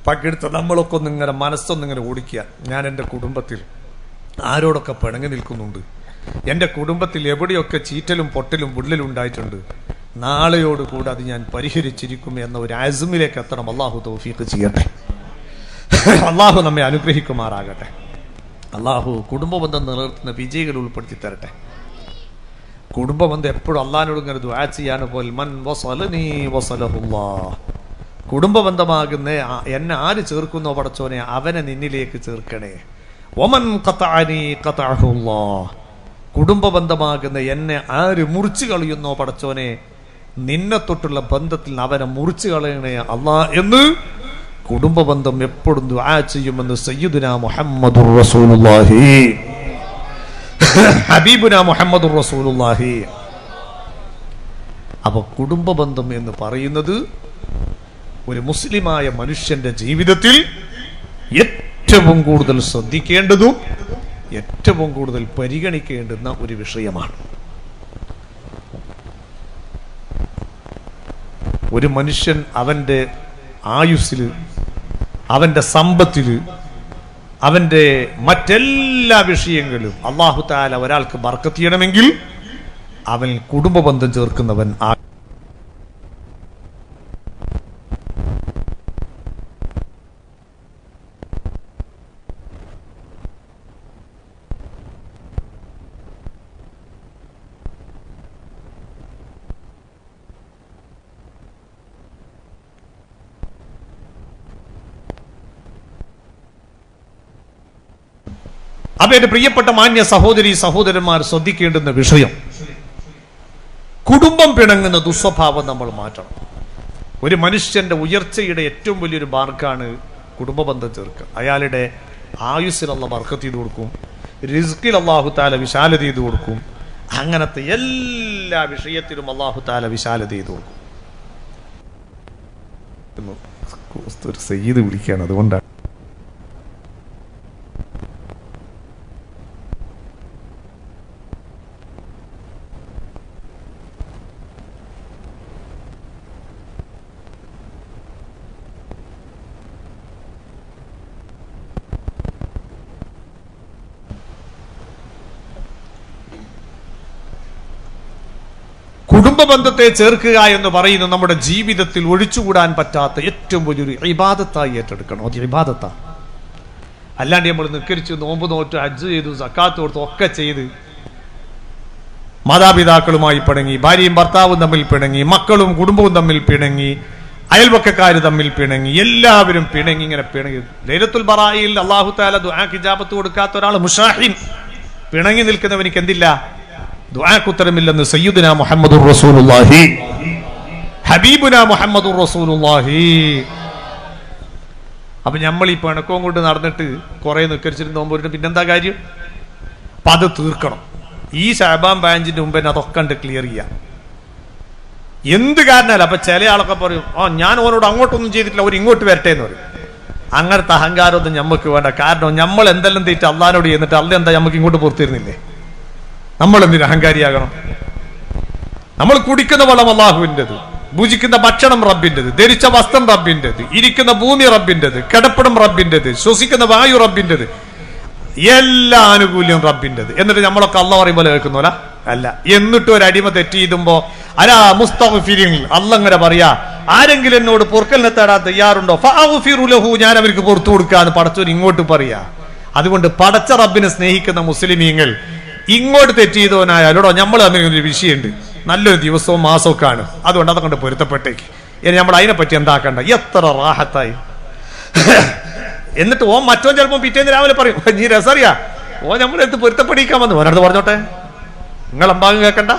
പങ്കെടുത്ത നമ്മളൊക്കെ ഒന്നിങ്ങനെ മനസ്സൊന്നിങ്ങനെ ഓടിക്കുക. ഞാൻ എൻ്റെ കുടുംബത്തിൽ ആരോടൊക്കെ പിണങ്ങി നിൽക്കുന്നുണ്ട്, എൻ്റെ കുടുംബത്തിൽ എവിടെയൊക്കെ ചീറ്റലും പൊട്ടലും വിള്ളലും ഉണ്ടായിട്ടുണ്ട്, നാളെയോടുകൂടെ അത് ഞാൻ പരിഹരിച്ചിരിക്കും എന്ന ഒരു അസ്മിലേക്ക് എത്തണം. അല്ലാഹു തൗഫീഖ് ചെയ്യട്ടെ. അല്ലാഹു നമ്മെ അനുഗ്രഹിക്കുമാറാകട്ടെ. അല്ലാഹു കുടുംബബന്ധം നിലനിർത്തുന്ന വിജയികൾ ഉൾപ്പെടുത്തി തരട്ടെ. കുടുംബബന്ധം എപ്പോഴും അള്ളാഹിനോട് ഇങ്ങനെ ദുആ ചെയ്യാൻ പോലെ മൻ വസലനി വസലഹുല്ലാഹ്, കുടുംബബന്ധമാകുന്ന എന്നെ ആര് ചേർക്കുന്നോ പടച്ചോനെ അവനെ നിന്നിലേക്ക് ചേർക്കണേ. വമൻ ഖതഅനി ഖതഅഹുല്ലാഹ്, കുടുംബബന്ധമാകുന്ന എന്നെ ആര് മുറിച്ചു കളയുന്നോ പടച്ചോനെ നിന്നെ തൊട്ടുള്ള ബന്ധത്തിൽ അവനെ മുറിച്ചു കളയണേ അല്ലാ എന്ന് കുടുംബബന്ധം എപ്പോഴും ദുആ ചെയ്യുമെന്ന് സയ്യിദുനാ മുഹമ്മദുർ റസൂലുള്ളാഹി, ഹബീബുനാ മുഹമ്മദുർ റസൂലുള്ളാഹി. അപ്പൊ കുടുംബബന്ധം എന്ന് പറയുന്നത് ഒരു മുസ്ലിമായ മനുഷ്യന്റെ ജീവിതത്തിൽ ഏറ്റവും കൂടുതൽ ശ്രദ്ധിക്കേണ്ടതും ഏറ്റവും കൂടുതൽ പരിഗണിക്കേണ്ടുന്ന ഒരു വിഷയമാണ്. ഒരു മനുഷ്യൻ അവന്റെ ആയുസ്സിൽ, അവന്റെ സമ്പത്തിൽ, അവന്റെ മറ്റെല്ലാ വിഷയങ്ങളിലും അല്ലാഹു തആല ഒരാൾക്ക് ബർക്കത്ത് ചെയ്യണമെങ്കിൽ അവൻ കുടുംബബന്ധം ചേർക്കുന്നവൻ ആ. അപ്പൊ എന്റെ പ്രിയപ്പെട്ട മാന്യ സഹോദരി സഹോദരന്മാർ ശ്രദ്ധിക്കേണ്ടുന്ന വിഷയം, കുടുംബം പിണങ്ങുന്ന ദുസ്വഭാവം നമ്മൾ മാറ്റണം. ഒരു മനുഷ്യന്റെ ഉയർച്ചയുടെ ഏറ്റവും വലിയൊരു മാർഗ്ഗമാണ് കുടുംബ ബന്ധം ചേർക്കുക. അയാളുടെ ആയുസ്സിൽ അല്ലാഹു ബർക്കത്ത് ചെയ്തു കൊടുക്കും, റിസ്കിൽ അല്ലാഹു തആല വിശാലത ചെയ്തു കൊടുക്കും. അങ്ങനത്തെ എല്ലാ വിഷയത്തിലും അല്ലാഹു തആല വിശാലത ചെയ്തു കൊടുക്കും. ഒരു സയ്യിദ് വിളിക്കുകയാണ്, അതുകൊണ്ടാണ്. കുടുംബ ബന്ധത്തെ ചേർക്കുക എന്ന് പറയുന്നത് നമ്മുടെ ജീവിതത്തിൽ ഒഴിച്ചുകൂടാൻ പറ്റാത്ത ഏറ്റവും വലിയൊരു ഇബാദത്തായി ഏറ്റെടുക്കണം. അത് ഇബാദത്താ. അല്ലാണ്ട് നമ്മൾ നിക്കരിച്ച് നോമ്പ് നോറ്റ് ഹജ്ജ് ചെയ്തു സക്കാത്ത് കൊടുത്തു ഒക്കെ ചെയ്ത് മാതാപിതാക്കളുമായി പിണങ്ങി, ഭാര്യയും ഭർത്താവും തമ്മിൽ പിണങ്ങി, മക്കളും കുടുംബവും തമ്മിൽ പിണങ്ങി, അയൽവക്കക്കാര് തമ്മിൽ പിണങ്ങി, എല്ലാവരും പിണങ്ങി. ഇങ്ങനെ പിണങ്ങി ലൈലത്തുൽ ബറായിൽ അല്ലാഹു തആല ദുആക്ക് ഇജാബത്ത് കൊടുക്കാത്ത ഒരാൾ മുഷാഹിൻ, പിണങ്ങി നിൽക്കുന്നവനിക്ക് എന്തില്ല? ദുആക്ക് ഉത്തരമില്ലെന്ന് സയ്യിദുനാ മുഹമ്മദുർ റസൂലുള്ളാഹി ഹബീബുനാ മുഹമ്മദുർ റസൂലുള്ളാഹി. അപ്പൊ നമ്മൾ ഈ പിണക്കവും കൊണ്ട് നടന്നിട്ട് കുറെ നിക്കരിച്ചിട്ട് നോമ്പ് പിന്നെന്താ കാര്യം? അപ്പൊ അത് തീർക്കണം. ഈ ശഅബാൻ ബാഞ്ചിന്റെ മുമ്പ് അതൊക്കെ ഉണ്ട് ക്ലിയർ ചെയ്യാം. എന്ത് കാരണമല്ല. അപ്പൊ ചില ആളൊക്കെ പറയും, ഞാൻ ഓനോട് അങ്ങോട്ടൊന്നും ചെയ്തിട്ടില്ല, അവർ ഇങ്ങോട്ട് വരട്ടെ എന്ന് പറയും. അങ്ങനത്തെ അഹങ്കാരമൊന്നും ഞമ്മക്ക് വേണ്ട. കാരണം നമ്മൾ എന്തെല്ലാം തെറ്റ് അള്ളാനോട് ചെയ്യുന്നിട്ട് അല്ല എന്താ നമുക്ക് ഇങ്ങോട്ട് പുറത്തിരുന്നില്ലേ? നമ്മൾ എന്തിന് അഹങ്കാരിയാകണം? നമ്മൾ കുടിക്കുന്ന വെള്ളം അള്ളാഹുവിൻ്റെത്, ഭുജിക്കുന്ന ഭക്ഷണം റബ്ബിൻ്റെത്, ധരിച്ച വസ്ത്രം റബ്ബിൻ്റെത്, ഇരിക്കുന്ന ഭൂമി റബ്ബിൻ്റെത്, കിടപ്പിടം റബ്ബിൻ്റെത്, ശ്വസിക്കുന്ന വായു റബ്ബിൻ്റെത്, എല്ലാ ആനുകൂല്യവും റബ്ബിൻ്റെത്. എന്നിട്ട് നമ്മളൊക്കെ അള്ളാഹ് പറയുമ്പോൾ കേൾക്കുന്നോല അല്ല. എന്നിട്ട് ഒരു അടിമ തെറ്റ് ചെയ്തുമ്പോ അലാ മുസ്തഗ്ഫിരീൻ അള്ളാഹ് അങ്ങനെ പറയാ, ആരെങ്കിലും എന്നോട് പൊറുക്കലിനെ തേടാൻ തയ്യാറുണ്ടോ? ഫഅഗ്ഫിറു ലഹു, ഞാൻ അവർക്ക് പുറത്തു കൊടുക്കാന്ന് പടച്ചോൻ ഇങ്ങോട്ട് പറയാ. അതുകൊണ്ട് പടച്ച റബ്ബിനെ സ്നേഹിക്കുന്ന മുസ്ലിമീങ്ങൾ ഇങ്ങോട്ട് തെറ്റ് ചെയ്തവനായാലോടോ നമ്മൾ തമ്മിൽ ഒരു വിഷയമുണ്ട്, നല്ലൊരു ദിവസവും മാസവും ആണ്, അതുകൊണ്ട് അതൊക്കെ കൊണ്ട് പൊരുത്തപ്പെട്ടേക്ക്. ഇനി നമ്മൾ അതിനെപ്പറ്റി എന്താക്കണ്ട. എത്ര റാഹത്തായി. എന്നിട്ട് ഓൻ മറ്റോ ചിലപ്പോൾ പിറ്റേന്ന് രാവിലെ പറയും, നീ രസറിയാ ഓ നമ്മളെടുത്ത് പൊരുത്തപ്പെടിക്കാൻ വന്നു, ഓനടുത്ത് പറഞ്ഞോട്ടെ, നിങ്ങൾ അമ്പാകും കേൾക്കണ്ട,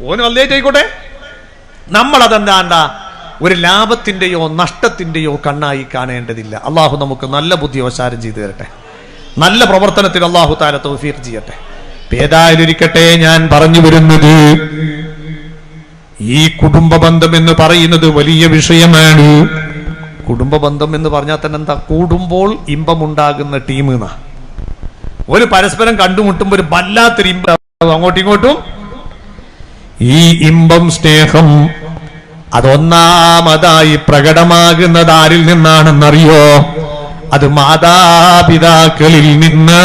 ഓന് വന്നേറ്റ് ആയിക്കോട്ടെ. നമ്മളതെന്താണ്ട ഒരു ലാഭത്തിന്റെയോ നഷ്ടത്തിന്റെയോ കണ്ണായി കാണേണ്ടതില്ല. അള്ളാഹു നമുക്ക് നല്ല ബുദ്ധിവശാരം ചെയ്തു തരട്ടെ, നല്ല പ്രവർത്തനത്തിൽ അള്ളാഹു തആല തൗഫീഖ് ചെയ്യട്ടെ. ഏതായാലിരിക്കട്ടെ, ഞാൻ പറഞ്ഞു വരുന്നത് ഈ കുടുംബ ബന്ധം എന്ന് പറയുന്നത് വലിയ വിഷയമാണ്. കുടുംബ ബന്ധം എന്ന് പറഞ്ഞാൽ തന്നെ എന്താ? കൂടുമ്പോൾ ഇമ്പമുണ്ടാകുന്ന ടീം എന്നാ. ഒരു പരസ്പരം കണ്ടുമുട്ടുമ്പോ ഒരു വല്ലാത്തൊരു ഇമ്പം അങ്ങോട്ടും ഇങ്ങോട്ടും. ഈ ഇമ്പം സ്നേഹം അതൊന്നാമതായി പ്രകടമാകുന്നത് ആരിൽ നിന്നാണെന്നറിയോ? അത് മാതാപിതാക്കളിൽ നിന്ന്.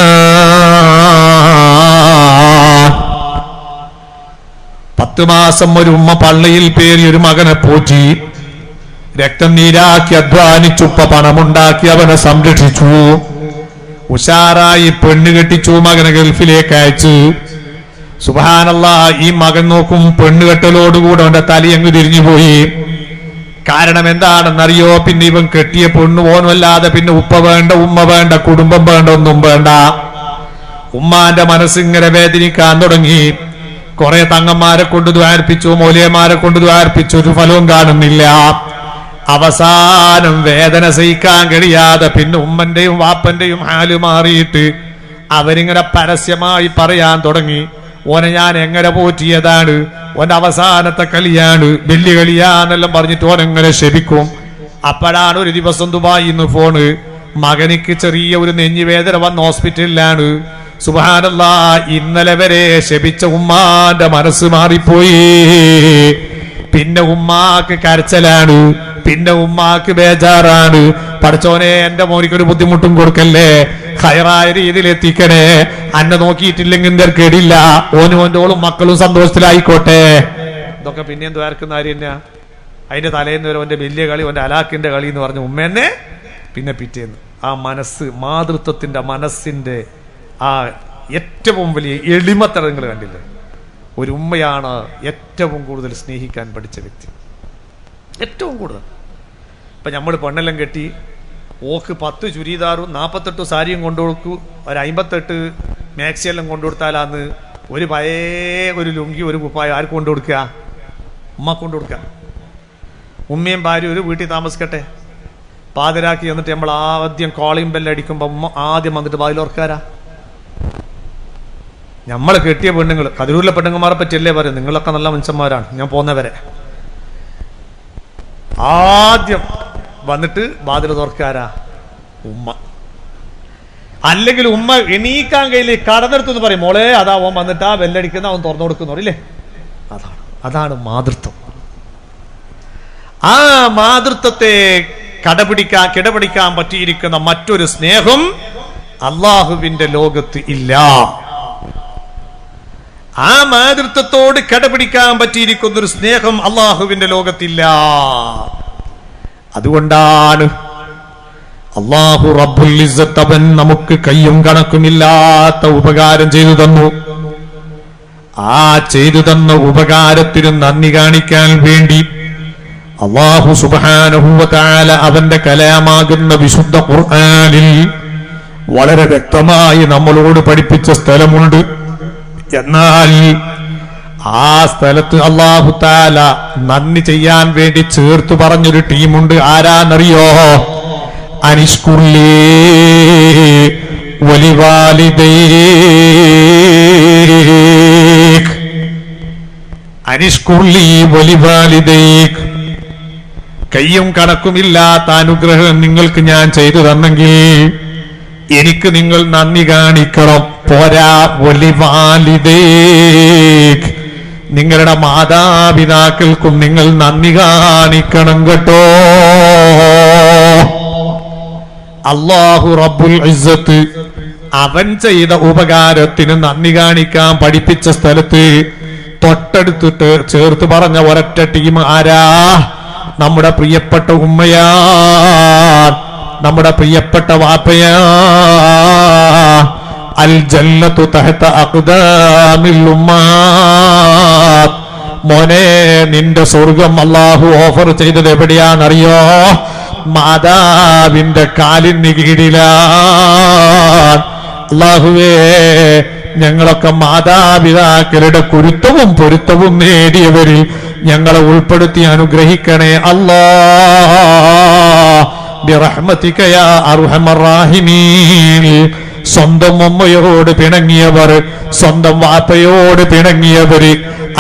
10 മാസം ഒരു ഉമ്മ പള്ളിയിൽ പേരി ഒരു മകനെ പോറ്റി, രക്തം നീരാക്കി അധ്വാനിച്ചുപ്പ പണമുണ്ടാക്കി അവനെ സംരക്ഷിച്ചു, ഉഷാറായി പെണ്ണ് കെട്ടിച്ചു, മകനെ ഗൾഫിലേക്ക് അയച്ചു. സുബ്ഹാനല്ലാഹ്, ഈ മകൻ നോക്കും പെണ്ണ് കെട്ടലോടുകൂടെ അവന്റെ തലയങ്ങ് തിരിഞ്ഞുപോയി. കാരണം എന്താണെന്നറിയോ? പിന്നെ ഇവൻ കെട്ടിയ പെണ്ണ് പോലുമല്ലാതെ പിന്നെ ഉപ്പ വേണ്ട, ഉമ്മ വേണ്ട, കുടുംബം വേണ്ട, ഒന്നും വേണ്ട. ഉമ്മാന്റെ മനസ്സിങ്ങനെ വേദനിക്കാൻ തുടങ്ങി. കുറെ തങ്ങന്മാരെ കൊണ്ട് ദ്വാർപ്പിച്ചു, മൗലിയമാരെ കൊണ്ട് ദ്വാർപ്പിച്ചു, ഒരു ഫലവും കാണുന്നില്ല. അവസാനം വേദന സഹിക്കാൻ കഴിയാതെ പിന്നെ ഉമ്മന്റെയും വാപ്പന്റെയും ഹാല് മാറിയിട്ട് അവരിങ്ങനെ പരസ്യമായി പറയാൻ തുടങ്ങി, ഓനെ ഞാൻ എങ്ങനെ പോറ്റിയതാണ്, ഓന്റെ അവസാനത്തെ കളിയാണ്, വലിയ കളിയാന്നെല്ലാം പറഞ്ഞിട്ട് ഓനെങ്ങനെ ശപിക്കും. അപ്പോഴാണ് ഒരു ദിവസം ദുബായിന്ന് ഫോണ്, മകനിക്ക് ചെറിയ ഒരു നെഞ്ഞുവേദന വന്ന് ഹോസ്പിറ്റലിലാണ്. സുബ്ഹാനല്ലാഹ്, ഇന്നലെ വരെ ശപിച്ച ഉമ്മാന്റെ മനസ്സ് മാറിപ്പോയി. പിന്നെ ഉമ്മാക്ക് കരച്ചലാണ്, പിന്നെ ഉമ്മാക്ക് ബേജാറാണ്. പഠിച്ചോനെ, എന്റെ മോനിക്കൊരു ബുദ്ധിമുട്ടും കൊടുക്കല്ലേ, ഹൈറായ രീതിയിൽ എത്തിക്കണേ, അന്നെ നോക്കിയിട്ടില്ലെങ്കിൽ കേടില്ല, ഓനും ഓൻ്റെോളും മക്കളും സന്തോഷത്തിലായിക്കോട്ടെ. ഇതൊക്കെ പിന്നെയും ദ്വാർക്കുന്ന കാര്യം തന്നെയാ. അതിന്റെ തലേന്ന് വരെ ഓന്റെ വലിയ കളി, ഓന്റെ അലാക്കിന്റെ കളി എന്ന് പറഞ്ഞ ഉമ്മേന്നെ. പിന്നെ പിറ്റേന്ന് ആ മനസ്സ്, മാതൃത്വത്തിന്റെ മനസ്സിന്റെ ആ ഏറ്റവും വലിയ എളിമത്തരങ്ങൾ കണ്ടില്ലേ? ഒരു ഉമ്മയാണ് ഏറ്റവും കൂടുതൽ സ്നേഹിക്കാൻ പഠിച്ച വ്യക്തി, ഏറ്റവും കൂടുതൽ. ഇപ്പൊ നമ്മൾ പെണ്ണെല്ലാം കെട്ടി ഓക്ക് 10 ചുരിദാറും 48 സാരിയും കൊണ്ടുകൊടുക്കൂ, ഒരു 58 മാക്സിയെല്ലാം കൊണ്ടുകൊടുത്താലാന്ന് ഒരു പഴയ ഒരു ലുങ്കി ഒരു കുപ്പായം ആർക്ക് കൊണ്ടു കൊടുക്കുക? ഉമ്മ കൊണ്ടു കൊടുക്കുക. ഉമ്മയും ഭാര്യയും ഒരു വീട്ടിൽ താമസിക്കട്ടെ, പാതിരാക്കി എന്നിട്ട് നമ്മൾ ആദ്യം കോളിംഗ് ബെല്ലടിക്കുമ്പോൾ ഉമ്മ ആദ്യം വന്നിട്ട് വായിലോർക്കാരാ? നമ്മൾ കെട്ടിയ പെണ്ണുങ്ങൾ, കതിരൂരിലെ പെണ്ണുങ്ങന്മാരെ പറ്റിയല്ലേ പറയും, നിങ്ങളൊക്കെ നല്ല മനുഷ്യന്മാരാണ്, ഞാൻ പോന്നവരെ. ആദ്യം വന്നിട്ട് വാതിൽ തുറക്കാരാ? ഉമ്മ. അല്ലെങ്കിൽ ഉമ്മ എണീക്കാൻ കയ്യിൽ കടന്നെടുത്തെന്ന് പറയും, മോളെ അതാ അവൻ വന്നിട്ട് ആ ബെല്ലടിക്കുന്ന അവൻ തുറന്നു കൊടുക്കുന്നു ഇല്ലേ? അതാണ് മാതൃത്വം. ആ മാതൃത്വത്തെ കിടപിടിക്കാൻ പറ്റിയിരിക്കുന്ന മറ്റൊരു സ്നേഹം അള്ളാഹുവിന്റെ ലോകത്ത് ഇല്ല. ആ മാതൃത്വത്തോട് കിടപിടിക്കാൻ പറ്റിയിരിക്കുന്ന ഒരു സ്നേഹം അള്ളാഹുവിന്റെ ലോകത്തില്ല. അതുകൊണ്ടാണ് അള്ളാഹു റബ്ബുൽ ഇസ്സത്ത് അവൻ നമുക്ക് കയ്യും കണക്കുമില്ലാത്ത ഉപകാരം ചെയ്തു തന്നു. ആ ചെയ്തു തന്ന ഉപകാരത്തിന് നന്ദി കാണിക്കാൻ വേണ്ടി അള്ളാഹു സുബ്ഹാനഹു വ തആല അവന്റെ കലാമാകുന്ന വിശുദ്ധ ഖുർആനിൽ വളരെ വ്യക്തമായി നമ്മളോട് പഠിപ്പിച്ച സ്ഥലമുണ്ട്. എന്നാൽ ആ സ്ഥലത്ത് അള്ളാഹു തആല നന്ദി ചെയ്യാൻ വേണ്ടി ചേർത്ത് പറഞ്ഞൊരു ടീമുണ്ട്. ആരാന്നറിയോ? അനിഷ്കുർലി വലിവാലിദൈക്, അനിഷ്കുർലി വലിവാലിദൈക്. കയ്യും കണക്കുമില്ലാത്ത അനുഗ്രഹം നിങ്ങൾക്ക് ഞാൻ ചെയ്തു തന്നെങ്കിൽ എനിക്ക് നിങ്ങൾ നന്ദി കാണിക്കണം. പോരാ, വലിവാലിദൈക്, നിങ്ങളുടെ മാതാപിതാക്കൾക്കും നിങ്ങൾ നന്ദി കാണിക്കണം കേട്ടോ. അല്ലാഹു റബ്ബുൽ ഇസ്സത്ത് അവൻ ചെയ്ത ഉപകാരത്തിന് നന്ദി കാണിക്കാൻ പഠിപ്പിച്ച സ്ഥലത്ത് തൊട്ടടുത്തിട്ട് ചേർത്ത് പറഞ്ഞ ഒരൊറ്റ ടീം ആരാ? നമ്മുടെ പ്രിയപ്പെട്ട ഉമ്മയാ, നമ്മുടെ പ്രിയപ്പെട്ട വാപ്പയാ. അൽ ജന്നത്തു തഹത അഖ്ദാമിൽ ഉമ്മാത്ത്. മോനെ, നിന്റെ സ്വർഗം അല്ലാഹു ഓഫർ ചെയ്തത് എവിടെയാണെന്നറിയോ? മാതാവിന്റെ കാലിന് കീഴിലാണ്. അല്ലാഹുവേ, ഞങ്ങളൊക്കെ മാതാപിതാക്കളുടെ കുരുത്തവും പൊരുത്തവും നേടിയവരിൽ ഞങ്ങളെ ഉൾപ്പെടുത്തി അനുഗ്രഹിക്കണേ അല്ലാഹ് ബിറഹ്മതിക യാ അർഹമർ റഹീമീൻ. സ്വന്തം ഉമ്മയോട് പിണങ്ങിയവർ, സ്വന്തം വാപ്പയോട് പിണങ്ങിയവര്,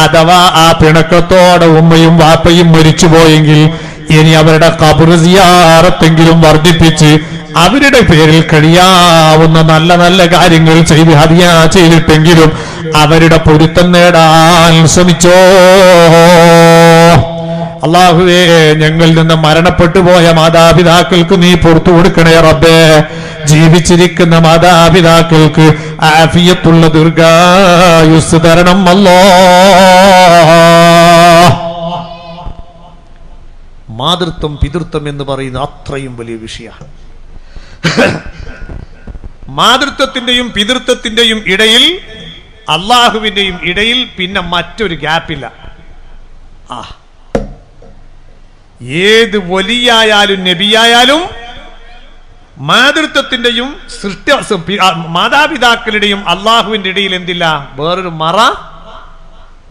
അഥവാ ആ പിണക്കത്തോടെ ഉമ്മയും വാപ്പയും മരിച്ചുപോയെങ്കിൽ ഇനി അവരുടെ ഖബർ സിയാറത്തെങ്കിലും വർദ്ധിപ്പിച്ച് അവരുടെ പേരിൽ കഴിയാവുന്ന നല്ല നല്ല കാര്യങ്ങൾ ചെയ്ത് ഹദിയ ചെയ്തിട്ടെങ്കിലും അവരുടെ പൊരുത്തം നേടാൻ ശ്രമിച്ചോ. അല്ലാഹുവേ, ഞങ്ങളിൽ നിന്ന് മരണപ്പെട്ടു പോയ മാതാപിതാക്കൾക്ക് നീ പുറത്തു കൊടുക്കണേ റബ്ബേ. ജീവിച്ചിരിക്കുന്ന മാതാപിതാക്കൾക്ക് ആഫിയത്തുള്ള ദീർഘായുസ് തരണം അല്ലാഹ്. മാതൃത്വം പിതൃത്വം എന്ന് പറയുന്ന അത്രയും വലിയ വിഷയമാണ്. മാതൃത്വത്തിന്റെയും പിതൃത്വത്തിന്റെയും ഇടയിൽ, അള്ളാഹുവിന്റെയും ഇടയിൽ പിന്നെ മറ്റൊരു ഗ്യാപ്പില്ല. ഏത് വലിയായാലും നബിയായാലും മാതൃത്വത്തിന്റെയും മാതാപിതാക്കളുടെയും അള്ളാഹുവിന്റെ ഇടയിൽ എന്തില്ല? വേറൊരു മറ.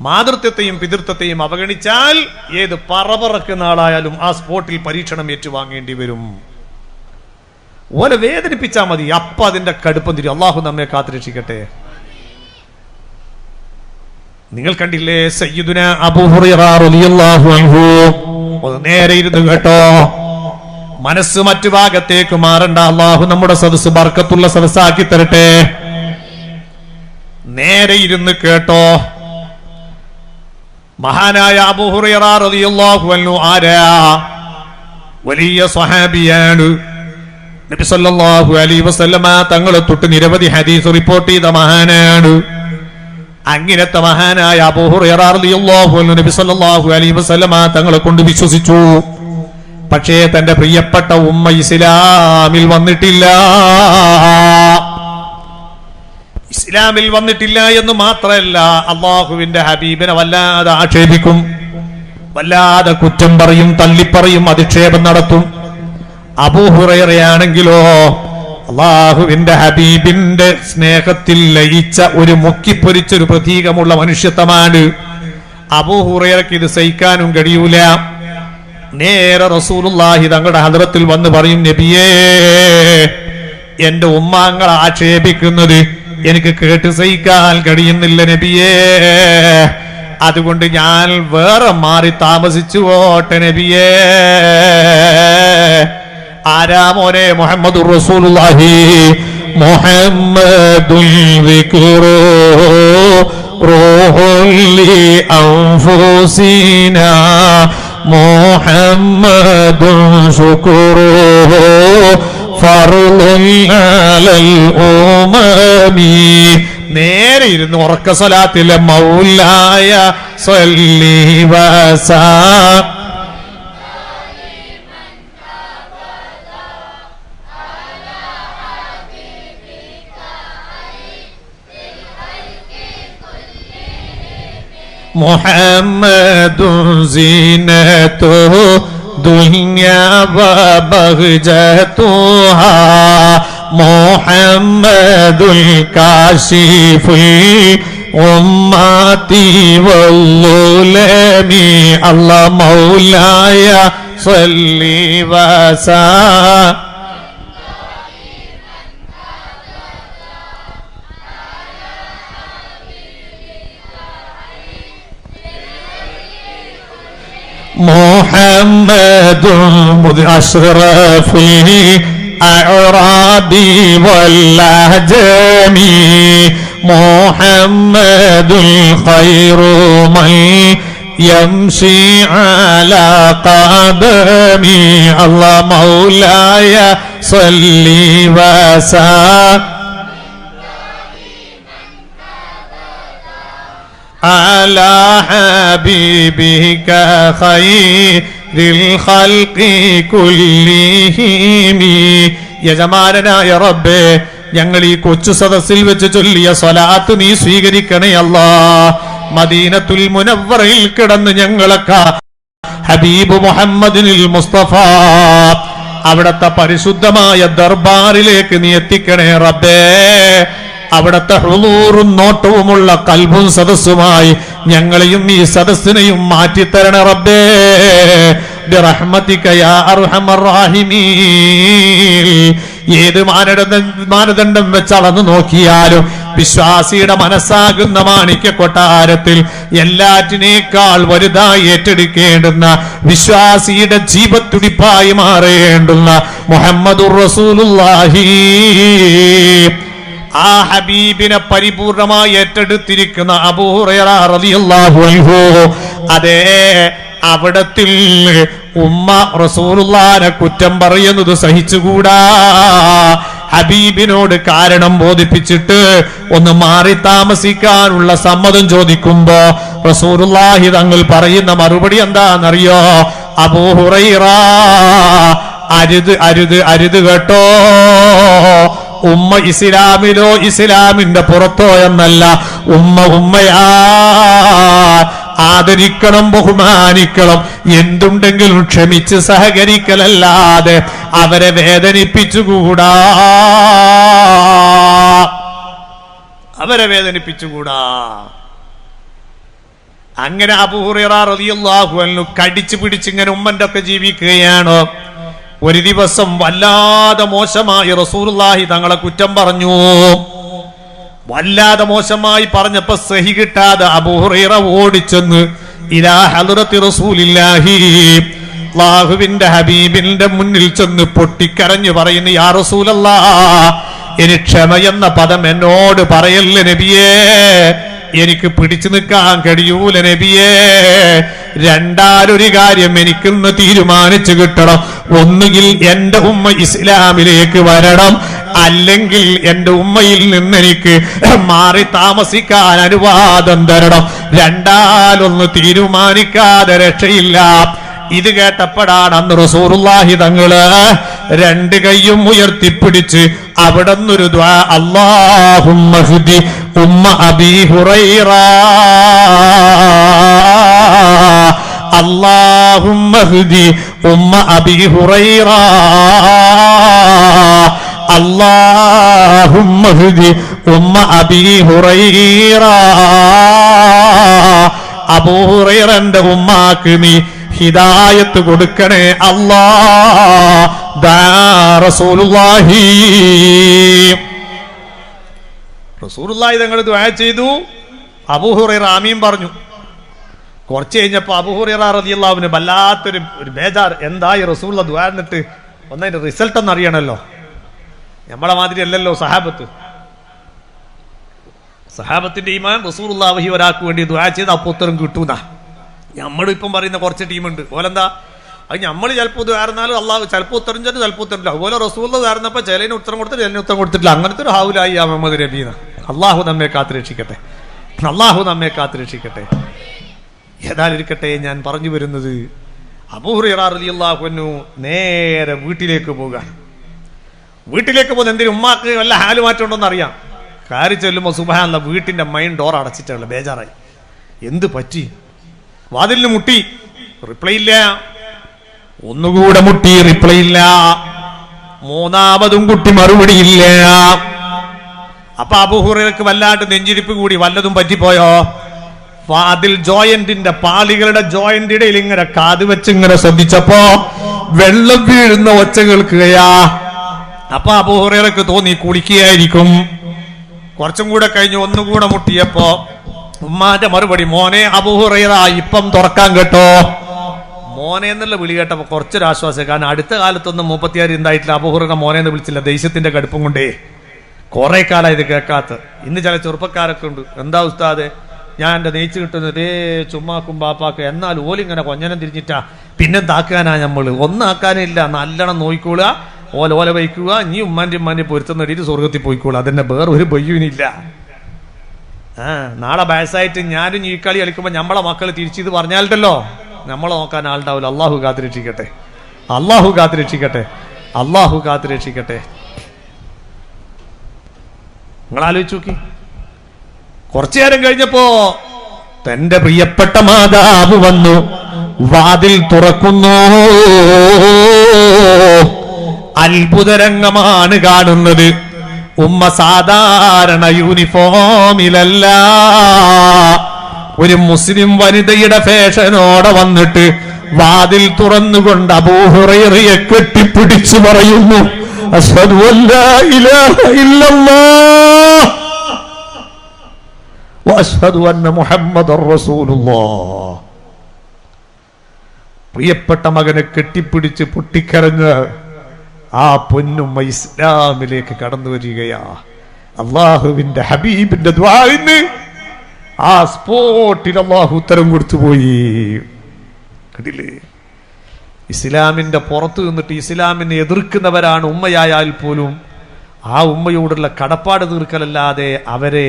മാതൃത്വത്തെയും പിതൃത്വത്തെയും അവഗണിച്ചാൽ ഏത് പറപറക്കുന്ന ആളായാലും ആ സ്പോട്ടിൽ പരീക്ഷണം ഏറ്റുവാങ്ങേണ്ടി വരും. ഓലെ വേദനിപ്പിച്ചാൽ മതി, അപ്പ അതിന്റെ കടുപ്പം തിരി. അള്ളാഹു നമ്മെ കാത്തുരക്ഷിക്കട്ടെ. നിങ്ങൾ കണ്ടില്ലേ സയ്യിദുനാ അബൂ ഹുറൈറ റളിയല്ലാഹു അൻഹു? നേരെ ഇരുന്ന് കേട്ടോ, മനസ്സ് മറ്റു ഭാഗത്തേക്ക് മാറണ്ട. അള്ളാഹു നമ്മുടെ സദസ്സ് ബർക്കത്തുള്ള സദസ്സാക്കി തരട്ടെ. നേരെ ഇരുന്ന് കേട്ടോ. മഹാനായ അബൂ ഹുറൈറ റളിയല്ലാഹു അൻഹു ആരാ? വലിയ സ്വഹാബിയാണ്. നബി സല്ലല്ലാഹു അലൈഹി വസല്ലമ തങ്ങളെ തൊട്ട് നിരവധി ഹദീസ് റിപ്പോർട്ട് ചെയ്ത മഹാനാണ്. അങ്ങനത്തെ മഹാനായ അബൂ ഹുറൈറ റളിയല്ലാഹു അൻഹു നബി സല്ലല്ലാഹു അലൈഹി വസല്ലമ തങ്ങളെ കൊണ്ട് വിശ്വസിച്ചു. പക്ഷേ തന്റെ പ്രിയപ്പെട്ട ഉമ്മ ഇസ്ലാമിൽ വന്നിട്ടില്ല. ഇസ്ലാമിൽ വന്നിട്ടില്ല എന്ന് മാത്രമല്ല, അള്ളാഹുവിന്റെ ഹബീബിനെ വല്ലാതെ ആക്ഷേപിക്കും, വല്ലാതെ കുറ്റം പറയും, തള്ളിപ്പറയും, അധിക്ഷേപം നടത്തും. അബൂ ഹുറൈറയാണെങ്കിലോ അള്ളാഹുവിന്റെ ഹബീബിന്റെ സ്നേഹത്തിൽ ലയിച്ച ഒരു മുക്കിപ്പൊരിച്ചൊരു പ്രതീകമുള്ള മനുഷ്യത്വമാണ്. അബൂ ഹുറൈറയ്ക്ക് ഇത് സഹിക്കാനും കഴിയൂല. നേരെ റസൂലുള്ളാഹി തങ്ങളുടെ ഹദ്റത്തിൽ വന്ന് പറയും, നബിയേ, എന്റെ ഉമ്മാങ്ങളെ ആക്ഷേപിക്കുന്നത് എനിക്ക് കേട്ട് സഹിക്കാൻ കഴിയുന്നില്ല നബിയേ, അതുകൊണ്ട് ഞാൻ വേറെ മാറി താമസിച്ചു പോട്ടെ നബിയേ. ആരാ മോനെ? മുഹമ്മദുർ റസൂലുള്ളാഹി. മുഹമ്മദുൽ ദിക്റു റൂഹുൽ ലി അൻഫുസിനാ മുഹമ്മദുൻ ശുക്റുഹു ഫർളുൻ അലൽ ഉമമി. നേരെ ഇരുന്ന് ഉറക്ക സ്വലാത്തിലെ മൗലായ സ്വല്ലി വസാ മുഹമ്മദുൻ സീനതുഹു ദുനിയാ വബഹ്ജതുഹാ മുഹമ്മദുൽ കാശിഫുൽ ഉമ്മത്തി വല്ലുലമി. അല്ലാഹ് മൗലായ സ്വല്ലി വസാ മുഹമ്മദുൻ അശ്റഫുൽ അഅറാബി വല്ലഹജമി മുഹമ്മദുൽ ഖൈറു മൻ യംശി അലാ ഖദമി. അല്ലാഹ് മൗലായ സ്വല്ലി വസാ على حبيبك خير الخلق كلهم. യജമാനനായ റബ്ബേ, ഞങ്ങൾ ഈ കൊച്ചു സദസ്സിൽ വെച്ച് ചൊല്ലിയ സ്വലാത്ത് നീ സ്വീകരിക്കണേ അല്ലാ. മദീനത്തുൽ മുനവ്വറയിൽ കിടന്ന് ഞങ്ങളൊക്കെ ഹബീബ് മുഹമ്മദിനിൽ മുസ്തഫ അവിടത്തെ പരിശുദ്ധമായ ദർബാറിലേക്ക് നീ എത്തിക്കണേ റബ്ബേ. അവിടത്തെ ഹുളൂറും നോട്ടവുമുള്ള കൽബും സദസ്സുമായി ഞങ്ങളെയും ഈ സദസ്സിനെയും മാറ്റിത്തരണ റബ്ബേ. ബിറഹ്മതിക യാ അർഹമർ റഹീമീൻ. ഏത് മാനദണ്ഡം വെച്ച് അളന്നു നോക്കിയാലും വിശ്വാസിയുടെ മനസ്സാകുന്ന മാണിക്യ കൊട്ടാരത്തിൽ എല്ലാറ്റിനേക്കാൾ വലുതായി ഏറ്റെടുക്കേണ്ടുന്ന വിശ്വാസിയുടെ ജീവത്തുടിപ്പായി മാറേണ്ടുന്ന മുഹമ്മദുർ റസൂലുള്ളാഹി, ആ ഹബീബിനെ പരിപൂർണമായി ഏറ്റെടുത്തിരിക്കുന്ന അബൂ ഹുറൈറ റളിയല്ലാഹു അൻഹു, അതേ അവിടത്തിൽ ഉമ്മ റസൂലുള്ളാഹിനെ കുറ്റം പറയുന്നത് സഹിച്ചുകൂടാ. ഹബീബിനോട് കാരണം ബോധിപ്പിച്ചിട്ട് ഒന്ന് മാറി താമസിക്കാനുള്ള സമ്മതം ചോദിക്കുമ്പോ റസൂലുള്ളാഹി തങ്ങൾ പറയുന്ന മറുപടി എന്താണെന്നറിയോ? അബൂ ഹുറൈറ, അരുത് അരുത് അരുത് കേട്ടോ. ഉമ്മ ഇസ്ലാമിലോ ഇസ്ലാമിന്റെ പുറത്തോ എന്നല്ല, ഉമ്മ ഉമ്മയാ. ആദരിക്കണം, ബഹുമാനിക്കണം, എന്തുണ്ടെങ്കിലും ക്ഷമിച്ച് സഹകരിക്കലല്ലാതെ അവരെ വേദനിപ്പിച്ചുകൂടാ, അവരെ വേദനിപ്പിച്ചുകൂടാ. അങ്ങനെ അബൂ ഹുറൈറ റളിയല്ലാഹു അൻഹു കടിച്ചു പിടിച്ചിങ്ങനെ ഉമ്മന്റെ ഒക്കെ ജീവിക്കുകയാണ്. ഒരു ദിവസം വല്ലാതെ മോശമായി റസൂലുള്ളാഹി തങ്ങളെ കുറ്റം പറഞ്ഞു. വല്ലാതെ മോശമായി പറഞ്ഞപ്പോ സഹി കിട്ടാതെ അബൂ ഹുറൈറ ഓടിച്ചെന്ന് ഇലാ ഹദ്റത്തി റസൂലില്ലാഹി, അല്ലാഹുവിന്റെ ഹബീബിന്റെ മുന്നിൽ ചെന്ന് പൊട്ടിക്കരഞ്ഞു പറയുന്നു, യാ റസൂലല്ലാഹ്, ഇനി ക്ഷമയെന്ന പദം എന്നോട് പറയല്ല നബിയേ, എനിക്ക് പിടിച്ചു നിൽക്കാൻ കഴിയൂല നബിയേ. രണ്ടാലൊരു കാര്യം എനിക്കിന്ന് തീരുമാനിച്ചു കിട്ടണം. ഒന്നുകിൽ എന്റെ ഉമ്മ ഇസ്ലാമിലേക്ക് വരണം, അല്ലെങ്കിൽ എന്റെ ഉമ്മയിൽ നിന്ന് എനിക്ക് മാറി താമസിക്കാൻ അനുവാദം തരണം. രണ്ടാലൊന്ന് തീരുമാനിക്കാതെ രക്ഷയില്ല. ഇത് കേട്ടപ്പോഴാണ് അന്ന് റസൂലുള്ളാഹി തങ്ങള് രണ്ട് കൈയും ഉയർത്തിപ്പിടിച്ച് അവിടെ നിന്നൊരു ദുആ, അല്ലാഹുമ്മ ഹ്ദി ഉമ്മ അബീ ഹുറൈറ, അല്ലാഹുമ്മ ഹ്ദി ഉമ്മ അബീ ഹുറൈറ, അല്ലാഹുമ്മ ഹ്ദി ഉമ്മ അബീ ഹുറൈറ, അബൂ ഹുറൈറന്റെ ഉമ്മാക്ക് നീ ഹിദായത്ത് കൊടുക്കണേ അല്ലാ. ദാ റസൂലുള്ളാഹി, റസൂലുള്ളാഹി തങ്ങൾ ദുആ ചെയ്തു. അബൂ ഹുറൈറ ആമീൻ പറഞ്ഞു. കുറച്ച് കഴിഞ്ഞപ്പോൾ അബൂ ഹുറൈറ റളിയല്ലാഹു അൻഹു വല്ലാത്തൊരു ബേജാർ. എന്തായി റസൂലുള്ള ദുആ എന്നിട്ട് ഒന്നതിന്റെ റിസൾട്ട് ഒന്ന് അറിയണല്ലോ. നമ്മളെ മാതിരി അല്ലല്ലോ സഹാബത്ത്. സഹാബത്തിന്റെ ഈമാൻ റസൂലുള്ളാഹി ഒരാൾക്ക് വേണ്ടി ദുആ ചെയ്ത് അപ്പോൾ ഉത്തരം കിട്ടൂന്നാ. നമ്മളിപ്പം പറയുന്ന കുറച്ച് ടീമുണ്ട്. ഓലെന്താ, അത് നമ്മൾ ചിലപ്പോൾ ഉദാഹരണാലും അള്ളാഹ് ചിലപ്പോൾ ഉത്തരം ചെന്ന് ചിലപ്പോൾ ഉത്തരം. അതുപോലെ റസൂലുള്ള ഉദാഹരണപ്പോൾ ചിലതിന് ഉത്തരം കൊടുത്തിട്ട് ചിലതിന് ഉത്തരം കൊടുത്തിട്ടില്ല. അങ്ങനത്തെ ഒരു ഹാവുലായി ആ മുഹമ്മദ് നബീന. അള്ളാഹു നമ്മെ കാത്തുരക്ഷിക്കട്ടെ, അള്ളാഹു നമ്മെ കാത്തുരക്ഷിക്കട്ടെ. ഏതായാലിരിക്കട്ടെ, ഞാൻ പറഞ്ഞു വരുന്നത് അബൂ ഹുറൈറ റളിയല്ലാഹു അൻഹു നേരെ വീട്ടിലേക്ക് പോകാൻ. വീട്ടിലേക്ക് പോകുന്ന എന്തിനും ഉമ്മാക്ക് വല്ല ഹാല് മാറ്റം ഉണ്ടോന്ന് അറിയാം. കയറി ചെല്ലുമ്പോൾ സുബ്ഹാനല്ലാഹ് വീട്ടിന്റെ മെയിൻ ഡോർ അടച്ചിട്ടുള്ള ബേജാറായി. എന്ത് പറ്റി? വാതിലിന് മുട്ടി, റിപ്ലൈ ഇല്ല. ഒന്നുകൂടെ മുട്ടി, റിപ്ലൈ ഇല്ല. മൂന്നാമതും കുട്ടി മറുപടിയില്ല. അപ്പൊ അബൂ ഹുറൈറക്ക് വല്ലാണ്ട് നെഞ്ചിരിപ്പ് കൂടി. വല്ലതും പറ്റിപ്പോയോ? വാതിൽ ജോയിന്റിന്റെ പാളികളുടെ ജോയിന്റ് ഇടയിൽ ഇങ്ങനെ കാത് വെച്ച് ഇങ്ങനെ ശ്രദ്ധിച്ചപ്പോ വെള്ളം വീഴുന്ന ഒച്ച കേൾക്കുകയാ. അപ്പൊ അബൂ ഹുറൈറക്ക് തോന്നി കുളിക്കുകയായിരിക്കും. കുറച്ചും കൂടെ കഴിഞ്ഞ് ഒന്നുകൂടെ മുട്ടിയപ്പോ ഉമ്മാന്റെ മറുപടി, മോനെ അബൂ ഹുറൈറ ഇപ്പം തുറക്കാൻ കേട്ടോ. മോനെ എന്നുള്ള വിളി കേട്ടപ്പോ കുറച്ചൊരാശ്വാസം. കാരണം അടുത്ത കാലത്തൊന്നും 36 എന്തായിട്ടില്ല. അബൂ ഹുറൈറ മോനെ എന്ന് വിളിച്ചില്ല, ദേഷ്യത്തിന്റെ കടുപ്പം കൊണ്ടേ. കുറെ കാലം ഇത് കേൾക്കാത്ത. ഇന്ന് ചില ചെറുപ്പക്കാരൊക്കെ ഉണ്ട്, എന്താ ഉസ്താദെ ഞാൻ എന്റെ നെയ്ച്ച് കിട്ടുന്നത് ചുമ്മാക്കും ബാപ്പാക്ക്, എന്നാൽ ഓലിങ്ങനെ കൊഞ്ഞനം തിരിഞ്ഞിട്ടാ പിന്നെന്താക്കാനാ നമ്മള്? ഒന്നാക്കാനില്ല, നല്ലോണം നോയിക്കോളുക, ഓല വയ്ക്കുക, നീ ഉമ്മാന്റെ പൊരുത്തം നേടിയിട്ട് സ്വർഗത്തിൽ പോയിക്കോളുക. അതന്നെ, വേറൊരു ബയ്യുവിനില്ല. നാളെ വയസ്സായിട്ട് ഞാനും ഈ കളി കളിക്കുമ്പോൾ നമ്മളെ മക്കൾ തിരിച്ചിത് പറഞ്ഞാലുണ്ടല്ലോ, നമ്മളെ നോക്കാൻ ആളുണ്ടാവില്ല. അള്ളാഹു കാത്തുരക്ഷിക്കട്ടെ, അള്ളാഹു കാത്തുരക്ഷിക്കട്ടെ, അള്ളാഹു കാത്തുരക്ഷിക്കട്ടെ. നിങ്ങൾ ആലോചിച്ച് നോക്കി. കുറച്ചു നേരം കഴിഞ്ഞപ്പോ തന്റെ പ്രിയപ്പെട്ട മാതാവ് വന്നു, വാതിൽ തുറക്കുന്നു. അത്ഭുതരംഗമാണ് കാണുന്നത്. ഉമ്മ സാധാരണ യൂണിഫോമിലല്ല, ഒരു മുസ്ലിം വനിതയുടെ ഫാഷനോടെ വന്നിട്ട് വാതിൽ തുറന്നുകൊണ്ട് അബൂ ഹുറൈറയെ കെട്ടിപ്പിടിച്ചു പറയുന്നു, അശ്ഹദു അല്ലാ ഇലാഹ ഇല്ലല്ലാഹ് വഅശ്ഹദു അന്ന മുഹമ്മദർ റസൂലുള്ളാഹ്. പ്രിയപ്പെട്ട മകനെ കെട്ടിപ്പിടിച്ച് പൊട്ടിക്കരഞ്ഞ് ആ പൊന്നുമ്മ ഇസ്ലാമിലേക്ക് കടന്നു വരികയാ. അള്ളാഹുവിന്റെ ഹബീബിന്റെ ദുആഇന് ആ സ്പോട്ടിൽ അള്ളാഹു ഉത്തരം കൊടുത്തുപോയി. കണ്ടില്ലേ? ഇസ്ലാമിന്റെ പുറത്തു നിന്നിട്ട് ഇസ്ലാമിനെ എതിർക്കുന്നവരാണ് ഉമ്മയായാൽ പോലും ആ ഉമ്മയോടുള്ള കടപ്പാട് തീർക്കലല്ലാതെ അവരെ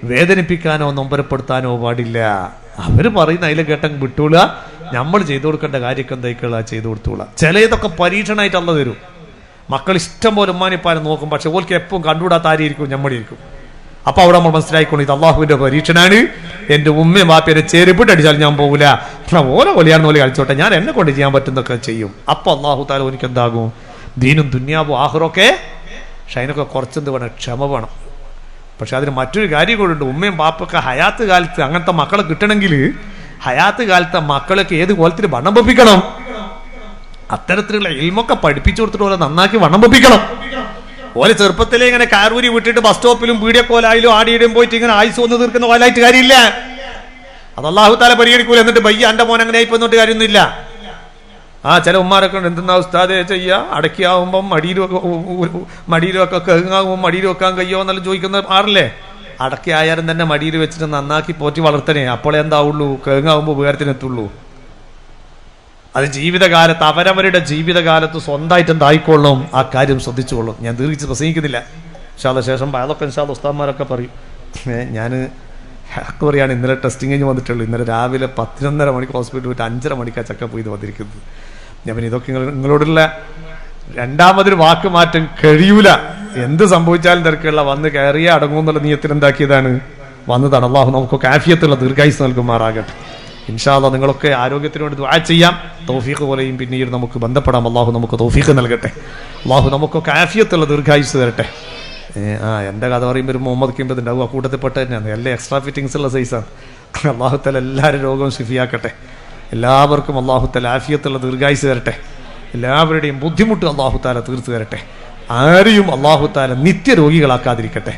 വേദനിപ്പിക്കാനോ നൊമ്പരപ്പെടുത്താനോ പാടില്ല. അവര് പറയുന്ന അതിലെ കേട്ടം വിട്ടൂല. നമ്മൾ ചെയ്തു കൊടുക്കേണ്ട കാര്യമൊക്കെ എന്തായിക്കുള്ള ചെയ്തു കൊടുത്തോളാം. ചിലതൊക്കെ പരീക്ഷണമായിട്ട് അല്ല തരും. മക്കൾ ഇഷ്ടം പോലെ ഉമ്മാനിപ്പാനും നോക്കും, പക്ഷെ ഓൾക്ക് എപ്പോഴും കണ്ടുകൂടാത്ത ആരിയിരിക്കും, ഞമ്മടിയിരിക്കും. അപ്പൊ അവിടെ നമ്മൾ മനസ്സിലായിക്കൊണ്ട് ഇത് അള്ളാഹുവിന്റെ പരീക്ഷണാണ്. എന്റെ ഉമ്മയും വാപ്പയെ ചേരിപ്പിട്ട് അടിച്ചാൽ ഞാൻ പോകില്ല, ഓരോ ഒലിയാന്ന് പോലെ കളിച്ചോട്ടെ, ഞാൻ എന്നെ കൊണ്ട് ചെയ്യാൻ പറ്റുന്നതൊക്കെ ചെയ്യും. അപ്പൊ അള്ളാഹു താല എനിക്ക് എന്താകും? ദീനും ദുന്യാവും ആഹ്റൊക്കെ. പക്ഷെ അതിനൊക്കെ കുറച്ചെന്ത് വേണം? ക്ഷമ വേണം. പക്ഷെ അതിന് മറ്റൊരു കാര്യം കൂടെ ഉണ്ട്. ഉമ്മയും ബാപ്പൊക്കെ ഹയാത്ത് കാലത്ത് അങ്ങനത്തെ മക്കളെ കിട്ടണമെങ്കിൽ ഹയാത്ത് കാലത്തെ മക്കളൊക്കെ ഏത് കോലത്തിൽ വണ്ണം വെപ്പിക്കണം. അത്തരത്തിലുള്ള ഇൽമൊക്കെ പഠിപ്പിച്ചു കൊടുത്തിട്ട് പോലെ നന്നാക്കി വണ്ണം വെപ്പിക്കണം. ഓലെ ചെറുപ്പത്തിലെ ഇങ്ങനെ കാരൂരി വിട്ടിട്ട് ബസ് സ്റ്റോപ്പിലും പീഡിയക്കോലായാലും ആടിയിടും പോയിട്ട് ഇങ്ങനെ ആയുസ് വന്ന് തീർക്കുന്ന പോലായിട്ട് കാര്യമില്ല. അത് അള്ളാഹു താല പരിഗണിക്കൂല. എന്നിട്ട് ബയ്യ എന്റെ മോൻ അങ്ങനെ ആയിപ്പോന്നിട്ട് കാര്യമൊന്നുമില്ല. ചില ഉമ്മാരൊക്കെ ഉണ്ട്, എന്തെന്നാ ഉസ്താദെ ചെയ്യുക, അടക്കിയാവുമ്പം മടിയിലും ഒക്കെ കെങ്ങാകുമ്പോൾ മടിയിൽ വെക്കാൻ കഴിയോ എന്നെല്ലാം ചോദിക്കുന്ന ആറില്ലേ? അടക്കി ആയാലും തന്നെ മടിയിൽ വെച്ചിട്ട് നന്നാക്കി പോറ്റി വളർത്തണേ. അപ്പോൾ എന്താവുള്ളൂ? കെങ്ങാകുമ്പോൾ ഉപകാരത്തിനെത്തുള്ളൂ. അത് ജീവിതകാലത്ത് അവരവരുടെ ജീവിതകാലത്ത് സ്വന്തമായിട്ട് എന്തായിക്കൊള്ളും, ആ കാര്യം ശ്രദ്ധിച്ചുകൊള്ളും. ഞാൻ ദീർഘിച്ച് പ്രസംഗിക്കുന്നില്ല. ഇൻഷാല്ലാ ശേഷം അതൊക്കെ ഇൻഷാല്ലാ ഉസ്താദ്മാരൊക്കെ പറയും. ഞാൻ ഹക്ക് പറയാണ്, ഇന്നലെ ടെസ്റ്റിംഗ് കഴിഞ്ഞ് വന്നിട്ടുള്ളൂ. ഇന്നലെ രാവിലെ 11:30 മണിക്ക് ഹോസ്പിറ്റലിൽ പോയിട്ട് 5:30 മണിക്കാണ് ചെക്കപ്പ് ചെയ്ത് വന്നിരിക്കുന്നത്. ഞാൻ പിന്നെ ഇതൊക്കെ നിങ്ങളോടുള്ള രണ്ടാമതൊരു വാക്ക് മാറ്റം കഴിയൂല. എന്ത് സംഭവിച്ചാലും തിരക്കുള്ള വന്ന് കയറിയ അടങ്ങുമെന്നുള്ള നീയത്തിൽ എന്താക്കിയതാണ്, വന്നതാണ്. അള്ളാഹു നമുക്കൊക്കെ ആഫിയത്തുള്ള ദീർഘായുസ് നൽകുമാറാകട്ടെ. ഇൻഷാ അല്ലാഹ് നിങ്ങളൊക്കെ ആരോഗ്യത്തിന് വേണ്ടി ദുആ ചെയ്യാം. തൗഫീഖ് പോലെയും പിന്നീട് നമുക്ക് ബന്ധപ്പെടാം. അള്ളാഹു നമുക്ക് തൗഫീഖ് നൽകട്ടെ. അള്ളാഹു നമുക്കൊക്കെ ആഫിയത്തുള്ള ദീർഘായുസ് തരട്ടെ. എൻ്റെ കഥ പറയുമ്പോൾ ഒരു മുഹമ്മദ് കിമ്പതുണ്ട്, ആ കൂട്ടത്തിൽപ്പെട്ട തന്നെയാണ്. എല്ലാം എക്സ്ട്രാ ഫിറ്റിങ്സ് ഉള്ള സൈസാണ്. അള്ളാഹു തആല എല്ലാവരും രോഗവും ശിഫിയാക്കട്ടെ. എല്ലാവർക്കും അള്ളാഹു തആല ആഫിയത്തുള്ള ദീർഘായുസ് തരട്ടെ. എല്ലാവരുടെയും ബുദ്ധിമുട്ട് അള്ളാഹു തആല തീർത്തു തരട്ടെ. ആരെയും അള്ളാഹു തആല നിത്യരോഗികളാക്കാതിരിക്കട്ടെ.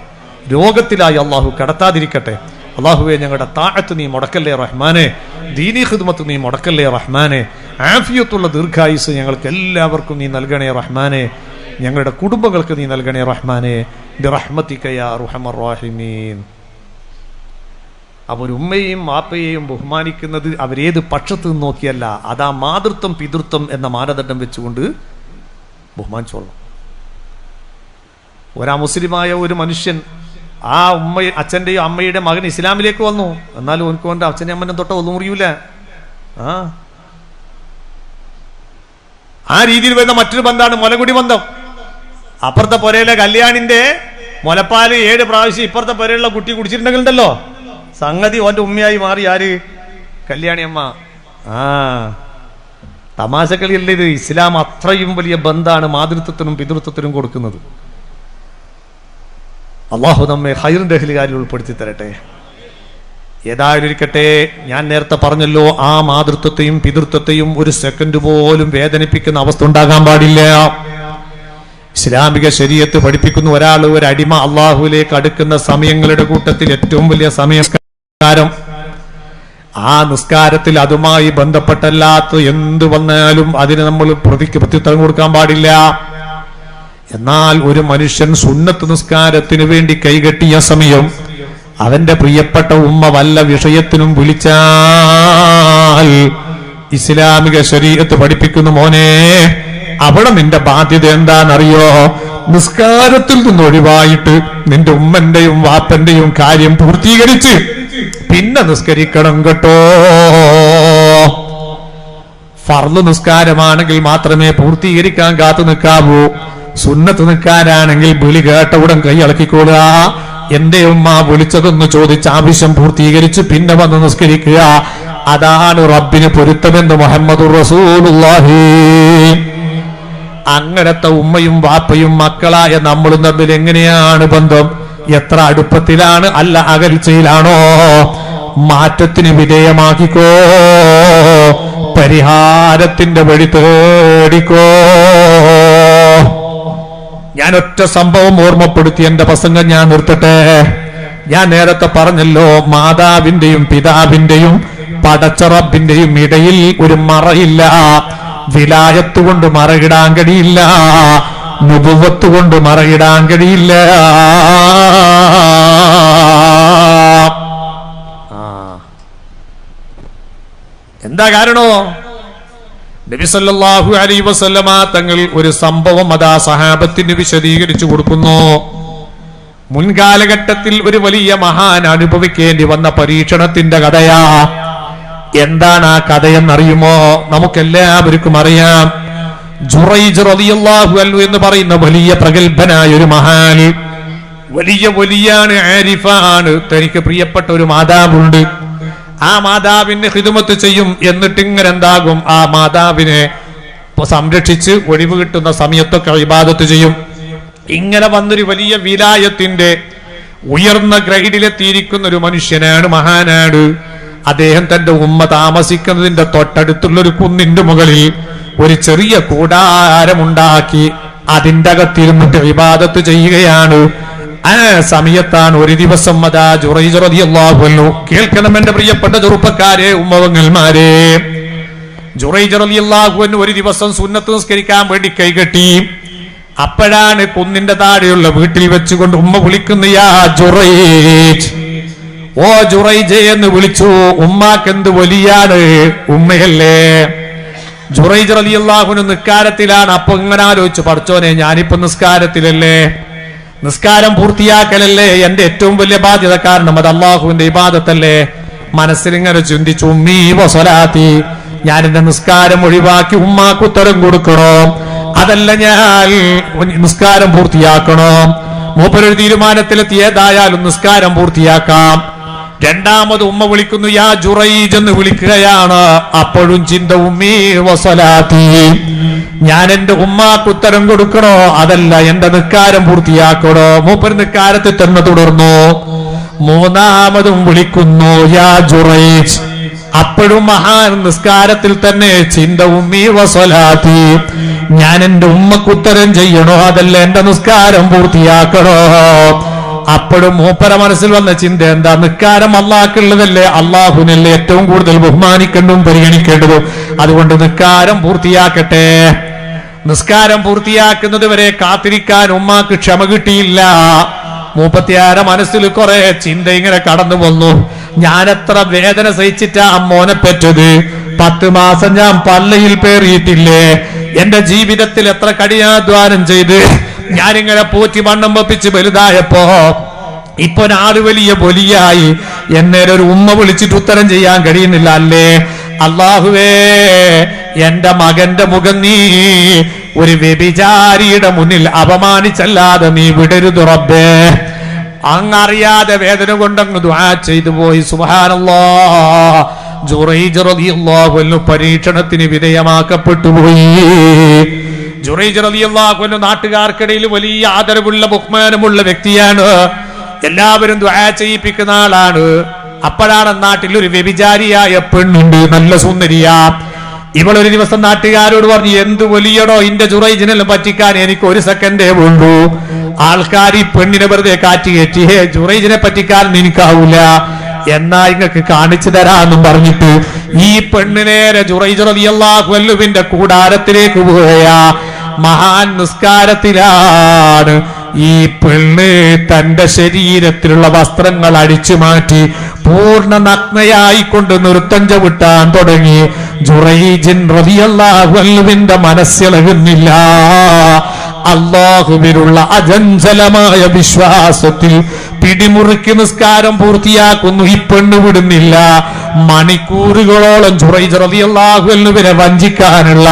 രോഗത്തിലായി അള്ളാഹു കടത്താതിരിക്കട്ടെ. അള്ളാഹുവെ ഞങ്ങളുടെ താഅത്ത് നീ മുടക്കല്ലേ റഹ്മാനെ, ദീനി ഖിദ്മത്ത് നീ മുടക്കല്ലേ റഹ്മാനെ. ആഫിയത്തുള്ള ദീർഘായുസ് ഞങ്ങൾക്ക് എല്ലാവർക്കും നീ നൽകണേ റഹ്മാനെ. ഞങ്ങളുടെ കുടുംബങ്ങൾക്ക് നീ നൽകണേ റഹ്മാനെ. ബിറഹ്മതിക യാ അർഹമർ റഹീമീൻ. അപ്പോൾ ഉമ്മയെയും വാപ്പയെയും ബഹുമാനിക്കുന്നത് അവരേത് പക്ഷത്ത് നിന്ന് നോക്കിയല്ല, അതാ മാതൃത്വം പിതൃത്വം എന്ന മാനദണ്ഡം വെച്ചുകൊണ്ട് ബഹുമാനിച്ചോളണം. മുസ്ലിമായ ഒരു മനുഷ്യൻ ആ അച്ഛൻ്റെയും അമ്മയുടെ മകൻ ഇസ്ലാമിലേക്ക് വന്നു, എന്നാലും ഓനക്ക് കൊണ്ട് അച്ഛൻ്റെ അമ്മനെ തൊട്ട ഒന്നും മുറിയൂല. ആ രീതിയിൽ വരുന്ന മറ്റൊരു ബന്ധമാണ് മുലകുടി ബന്ധം. അപ്പുറത്തെ പുരയിലെ കല്യാണിന്റെ മുലപ്പാല് 7 പ്രാവശ്യം ഇപ്പുറത്തെ പുരയിലുള്ള കുട്ടി കുടിച്ചിട്ടുണ്ടെങ്കിലുണ്ടല്ലോ, സംഗതി ഓന്റെ ഉമ്മയായി മാറി. ആര്? കല്യാണി അമ്മ. തമാശക്കളിയല്ലേ ഇത്. ഇസ്ലാം അത്രയും വലിയ ബന്ധാണ് മാതൃത്വത്തിനും പിതൃത്വത്തിനും കൊടുക്കുന്നത്. അള്ളാഹു നമ്മെ ഖൈറിന്റെ അഹ്ലുകാരിൽ ഉൾപ്പെടുത്തി തരട്ടെ. ഏതായാലും ഇരിക്കട്ടെ, ഞാൻ നേരത്തെ പറഞ്ഞല്ലോ, ആ മാതൃത്വത്തെയും പിതൃത്വത്തെയും ഒരു സെക്കൻഡ് പോലും വേദനിപ്പിക്കുന്ന അവസ്ഥ ഉണ്ടാകാൻ പാടില്ല. ഇസ്ലാമിക ശരീഅത്ത് പഠിപ്പിക്കുന്ന ഒരാൾ, ഒരു അടിമ അള്ളാഹുവിലേക്ക് അടുക്കുന്ന സമയങ്ങളുടെ കൂട്ടത്തിൽ ഏറ്റവും വലിയ സമയം നിസ്കാരം. ആ നിസ്കാരത്തിൽ അതുമായി ബന്ധപ്പെട്ടല്ലാത്ത എന്ത് വന്നാലും അതിന് നമ്മൾ പ്രത്യുത്തരം കൊടുക്കാൻ പാടില്ല. എന്നാൽ ഒരു മനുഷ്യൻ സുന്നത്ത് നിസ്കാരത്തിന് വേണ്ടി കൈകെട്ടിയ സമയം അവന്റെ പ്രിയപ്പെട്ട ഉമ്മ വല്ല വിഷയത്തിനും വിളിച്ചാൽ ഇസ്ലാമിക ശരീഅത്ത് പഠിപ്പിക്കുന്നു, മോനെ അവിടെ നിന്റെ ബാധ്യത എന്താണെന്നറിയോ? നിസ്കാരത്തിൽ നിന്ന് ഒഴിവായിട്ട് നിന്റെ ഉമ്മന്റെയും വാപ്പന്റെയും കാര്യം പൂർത്തീകരിച്ച് പിന്നെ നിസ്കരിക്കണം കേട്ടോ. ഫർള് നിസ്കാരമാണെങ്കിൽ മാത്രമേ പൂർത്തീകരിക്കാൻ കാത്തു നിൽക്കാവൂ. സുന്നത്ത് നിൽക്കാനാണെങ്കിൽ വിളി കേട്ട ഉടൻ കൈ ഇളക്കിക്കൊള്ളുക. എന്റെ ഉമ്മ വിളിച്ചതെന്ന് ചോദിച്ച് ആവശ്യം പൂർത്തീകരിച്ച് പിന്നെ വന്ന് നിസ്കരിക്കുക. അതാണ് റബ്ബിന് പൊരുത്തമെന്ന് മുഹമ്മദുർ റസൂലുള്ളാഹി. അങ്ങനത്തെ ഉമ്മയും വാപ്പയും മക്കളായ നമ്മളും തമ്മിൽ എങ്ങനെയാണ് ബന്ധം? എത്ര അടുപ്പത്തിലാണ്? അല്ല അകൽച്ചയിലാണോ? മാറ്റത്തിന് വിധേയമാക്കിക്കോ, പരിഹാരത്തിന്റെ വഴി തേടിക്കോ. ഞാൻ ഒറ്റ സംഭവം ഓർമ്മപ്പെടുത്തി എന്റെ പ്രസംഗം ഞാൻ നിർത്തട്ടെ. ഞാൻ നേരത്തെ പറഞ്ഞല്ലോ, മാതാവിന്റെയും പിതാവിന്റെയും പടച്ച റബ്ബിന്റെയും ഇടയിൽ ഒരു മറയില്ല. വിലായത്ത് കൊണ്ട് മറയിടാൻ കഴിയില്ല, നുബുവത്ത് കൊണ്ട് മറയിടാൻ കഴിയില്ല. എന്താ കാരണോ? നബി സല്ലല്ലാഹു അലൈഹി വസല്ലമ തങ്ങൾ ഒരു സംഭവം അതാ സഹാബത്തിന് വിശദീകരിച്ചു കൊടുക്കുന്നു. മുൻകാലഘട്ടത്തിൽ ഒരു വലിയ മഹാൻ അനുഭവിക്കേണ്ടി വന്ന പരീക്ഷണത്തിന്റെ കഥയാ. എന്താണ് ആ കഥയെന്നറിയുമോ? നമുക്കെല്ലാവർക്കും അറിയാം. ജുറൈജ് റളിയല്ലാഹു അൻഹു എന്ന് പറയുന്ന വലിയ പ്രഗൽഭനായ ഒരു മഹാൻ, വലിയ വലിയാണ്, ആരിഫാണ്. തനിക്ക് പ്രിയപ്പെട്ട ഒരു മാതാവുണ്ട്. ആ മാതാവിന് ഖിദ്മത്ത് ചെയ്യും. എന്നിട്ട് ഇങ്ങനെ എന്താകും? ആ മാതാവിനെ സംരക്ഷിച്ച് ഒഴിവ് കിട്ടുന്ന സമയത്തൊക്കെ ഇബാദത്ത് ചെയ്യും. ഇങ്ങനെ വന്നൊരു വലിയ വിലായത്തിന്റെ ഉയർന്ന ഗ്രേഡിലെത്തിയിരിക്കുന്ന ഒരു മനുഷ്യനാണ്, മഹാനാണ്. അദ്ദേഹം തന്റെ ഉമ്മ താമസിക്കുന്നതിന്റെ തൊട്ടടുത്തുള്ള ഒരു കുന്നിന്റെ മുകളിൽ ഒരു ചെറിയ കൂടാരമുണ്ടാക്കി അതിന്റെ അകത്തിരുന്നിട്ട് ഇബാദത്ത് ചെയ്യുകയാണ്. ആ സമയത്താണ് ഒരു ദിവസം അതാ ജുറൈജ് റളിയല്ലാഹു അൻഹു, കേൾക്കണം എന്റെ പ്രിയപ്പെട്ട ചെറുപ്പക്കാരെ, ഉമ്മവങ്ങന്മാരെ, ജുറൈജ് റളിയല്ലാഹു അൻഹു ഒരു ദിവസം സുന്നത്ത് നിസ്കരിക്കാൻ വേണ്ടി കൈകെട്ടി. അപ്പോഴാണ് കുന്നിന്റെ താഴെയുള്ള വീട്ടിൽ വെച്ചുകൊണ്ട് ഉമ്മ വിളിക്കുന്നു, യാ ജുറൈജ്, ഓ ജുറൈജ് എന്ന് വിളിച്ചു. ഉമ്മാക്കെന്ത് വലിയാണ്, ഉമ്മയല്ലേ. ജുറൈജ് റളിയല്ലാഹു അൻഹു നിസ്കാരത്തിലാണ്. അപ്പൊ ഇങ്ങനെ ആലോചിച്ചു, പഠിച്ചോനെ ഞാനിപ്പോ നിസ്കാരത്തിലല്ലേ, നിസ്കാരം പൂർത്തിയാക്കലല്ലേ എന്റെ ഏറ്റവും വലിയ ബാധ്യത. കാരണം അത് അള്ളാഹുവിന്റെ ഇബാദത്തല്ലേ. മനസ്സിലിങ്ങനെ ചിന്തിച്ചു, ഉമ്മീ വസലാത്തി, ഞാൻ എന്റെ നിസ്കാരം ഒഴിവാക്കി ഉമ്മാക്ക് ഉത്തരം കൊടുക്കണോ, അതല്ല ഞാൻ നിസ്കാരം പൂർത്തിയാക്കണോ? മൂപ്പരൊരു തീരുമാനത്തിലെത്തി, ഏതായാലും നിസ്കാരം പൂർത്തിയാക്കാം. രണ്ടാമത് ഉമ്മ വിളിക്കുന്നു, യാ ജുറൈജ് എന്ന് വിളിക്കുകയാണ്. അപ്പോഴും ചിന്ത ഉമ്മീ വസലാത്തി, ഞാൻ എന്റെ ഉമ്മാക്ക് ഉത്തരം കൊടുക്കണോ അതല്ല എന്റെ നിക്കാരം പൂർത്തിയാക്കണോ? മൂപ്പർ നിക്കാരത്തിൽ തന്നെ തുടർന്നു. മൂന്നാമതും വിളിക്കുന്നു, യാ ജുറൈജ്. അപ്പോഴും മഹാൻ നിസ്കാരത്തിൽ തന്നെ ചിന്ത ഉമ്മീ വസലാത്തി, ഞാൻ എന്റെ ഉമ്മക്ക് ഉത്തരം ചെയ്യണോ അതല്ല എന്റെ നിസ്കാരം പൂർത്തിയാക്കണോ? അപ്പോഴും മൂപ്പര മനസ്സിൽ വന്ന ചിന്ത എന്താ? നിക്കാരം അള്ളാഹ്ക്കുള്ളതല്ലേ, അള്ളാഹുനല്ലേ ഏറ്റവും കൂടുതൽ ബഹുമാനിക്കേണ്ടതും പരിഗണിക്കേണ്ടതും. അതുകൊണ്ട് നിക്കാരം പൂർത്തിയാക്കട്ടെ. നിസ്കാരം പൂർത്തിയാക്കുന്നത് വരെ കാത്തിരിക്കാൻ ഉമ്മാക്ക് ക്ഷമ കിട്ടിയില്ല. 36 മനസ്സിൽ കുറെ ചിന്ത ഇങ്ങനെ കടന്നു വന്നു. ഞാൻ എത്ര വേദന സഹിച്ചിട്ടാ അമ്മോനെ പെറ്റത്, 10 മാസം ഞാൻ പല്ലയിൽ പേറിയിട്ടില്ലേ, എന്റെ ജീവിതത്തിൽ എത്ര കഠിനാധ്വാനം ചെയ്ത് ഞാനിങ്ങനെ പോറ്റി വണ്ണം വെപ്പിച്ച് വലുതായപ്പോ ഇപ്പൊ നാട് വലിയ പൊലിയായി, എന്നേരം ഒരു ഉമ്മ വിളിച്ചിട്ട് ഉത്തരം ചെയ്യാൻ കഴിയുന്നില്ല അല്ലേ? അല്ലാഹുവേ, എന്റെ മകന്റെ മുഖം നീ ഒരു വ്യഭിചാരിയുടെ മുന്നിൽ അപമാനിച്ചല്ലാതെ നീ വിടരുത് റബ്ബേ. അങ്ങറിയാതെ വേദന കൊണ്ടങ്ങ് ദുആ ചെയ്തു പോയി. സുബ്ഹാനല്ലാഹ്. ജുറൈജ് റളിയല്ലാഹു അൻഹു പരീക്ഷണത്തിന് വിധേയമാക്കപ്പെട്ടു പോയി. ജുറൈജ് റളിയല്ലാഹു അൻഹു നാട്ടുകാർക്കിടയിൽ വലിയ ആദരവുള്ള ബഹുമാനമുള്ള വ്യക്തിയാണ്. എല്ലാവരും ദുആ ചെയ്യിപ്പിക്കുന്ന ആളാണ്. അപ്പോഴാണ് നാട്ടിൽ ഒരു വ്യഭിചാരിയായ പെണ്ണുണ്ട്, നല്ല സുന്ദരിയാ. ഇവളൊരു ദിവസം നാട്ടുകാരോട് പറഞ്ഞു, എന്ത് വലിയടോ ഇന്റെ ജുറൈജിനെല്ലാം പറ്റിക്കാൻ എനിക്ക് 1 സെക്കൻഡേ ഉള്ളൂ. ആൾക്കാർ ഈ പെണ്ണിനെ വെറുതെ കാറ്റ് കയറ്റി, ജുറൈജിനെ പറ്റിക്കാൻ എനിക്കാവൂല, എന്നാ ഇങ്ങക്ക് കാണിച്ചു തരാന്നും പറഞ്ഞിട്ട് ഈ പെണ്ണിനേരെ ജുറൈജ് റളിയല്ലാഹു അൻഹുവിന്റെ കൂടാരത്തിലേക്ക് പോയാ. മഹാൻ നിസ്കാരത്തിലാണ്. ഈ പെണ്ണ് തന്റെ ശരീരത്തിലുള്ള വസ്ത്രങ്ങൾ അടിച്ചു മാറ്റി പൂർണ്ണ നഗ്നയായിക്കൊണ്ട് നൃത്തം ചവിട്ടാൻ തുടങ്ങി. ജുറൈജിൻ റളിയല്ലാഹു അൻഹുവിന്റെ മനസ്സിളകുന്നില്ല. അല്ലാഹുവിലുള്ള അചഞ്ചലമായ വിശ്വാസത്തിൽ പിടിമുറുക്കി നിസ്കാരം പൂർത്തിയാക്കുന്നു. ഈ പെണ്ണ് വിടുന്നില്ല. മണിക്കൂറുകളോളം ജുറൈജ് റളിയല്ലാഹു അൻഹുവിനെ വഞ്ചിക്കാനുള്ള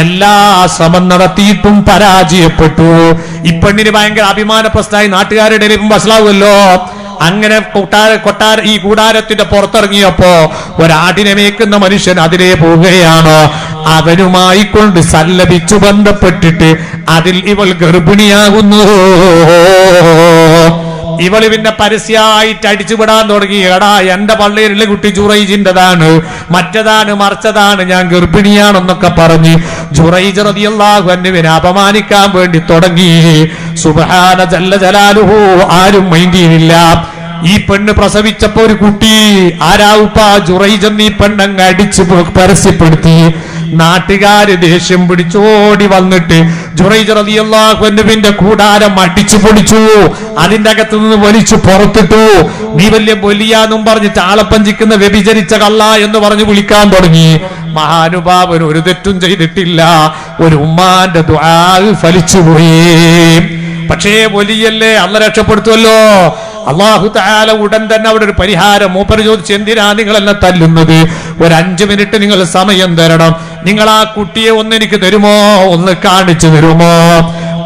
എല്ലാ ശ്രമം നടത്തിയിട്ടും പരാജയപ്പെട്ടു. ഈ പെണ്ണിന് ഭയങ്കര അഭിമാന പ്രശ്നമായി. നാട്ടുകാരുടെ ഇടയിൽ മനസ്സിലാവുമല്ലോ. അങ്ങനെ ഈ കൂടാരത്തിന്റെ പുറത്തിറങ്ങിയപ്പോ ഒരാടിനെ മേക്കുന്ന മനുഷ്യൻ അതിലേ പോവുകയാണ്. അവനുമായി കൊണ്ട് സല്ലപിച്ചു ബന്ധപ്പെട്ടിട്ട് അതിൽ ഇവൾ ഗർഭിണിയാകുന്നു. ഇവള് പിന്നെ പരസ്യമായിട്ട് അടിച്ചുവിടാൻ തുടങ്ങി. എടാ, എന്റെ പള്ളിയിലുള്ള കുട്ടി ജുറൈജിന്റെതാണ്, മറ്റതാണ്, മറിച്ചതാണ്, ഞാൻ ഗർഭിണിയാണെന്നൊക്കെ പറഞ്ഞ് ജുറൈജ് റളിയല്ലാഹു അൻഹുവിനെ അപമാനിക്കാൻ വേണ്ടി തുടങ്ങി. സുബ്ഹാന ജല്ല ജലാലുഹു. ആരും മൈൻഡിയില്ല. ഈ പെണ്ണ് പ്രസവിച്ചപ്പോ ഒരു കുട്ടി. ആരാവുപ്പ? ജുറൈജ് എന്നീ പെണ്ണങ്ങ് അടിച്ച് പരസ്യപ്പെടുത്തി. നാട്ടുകാര് ദേഷ്യം പിടിച്ചോടി വന്നിട്ട് ജുറൈജ് റളിയല്ലാഹു അൻഹുവിന്റെ കൂടാരം അടിച്ചു പൊളിച്ചു. അതിന്റെ അകത്തു നിന്ന് വലിച്ചു പുറത്തിട്ടു. നീ വലിയ ബൊലിയാന്നും പറഞ്ഞിട്ട് ആളപ്പഞ്ചിക്കുന്ന വ്യഭിചരിച്ച കള്ള എന്ന് പറഞ്ഞു വിളിക്കാൻ തുടങ്ങി. മഹാനുഭാവൻ ഒരു തെറ്റും ചെയ്തിട്ടില്ല. ഒരു ഉമ്മാന്റെ ദുആ ഫലിച്ചുപോയി. പക്ഷേ വലിയല്ലേ, അള്ള രക്ഷപ്പെടുത്തുമല്ലോ. അല്ലാഹു തആല ഉടൻ തന്നെ അവിടെ ഒരു പരിഹാരം. മൂപ്പര് ചോദിച്ചു, എന്തിനാ നിങ്ങൾ എന്നെ തല്ലുന്നത്? ഒരു 5 മിനിറ്റ് നിങ്ങൾ സമയം തരണം. നിങ്ങൾ ആ കുട്ടിയെ ഒന്ന് എനിക്ക് തരുമോ, ഒന്ന് കാണിച്ചു തരുമോ?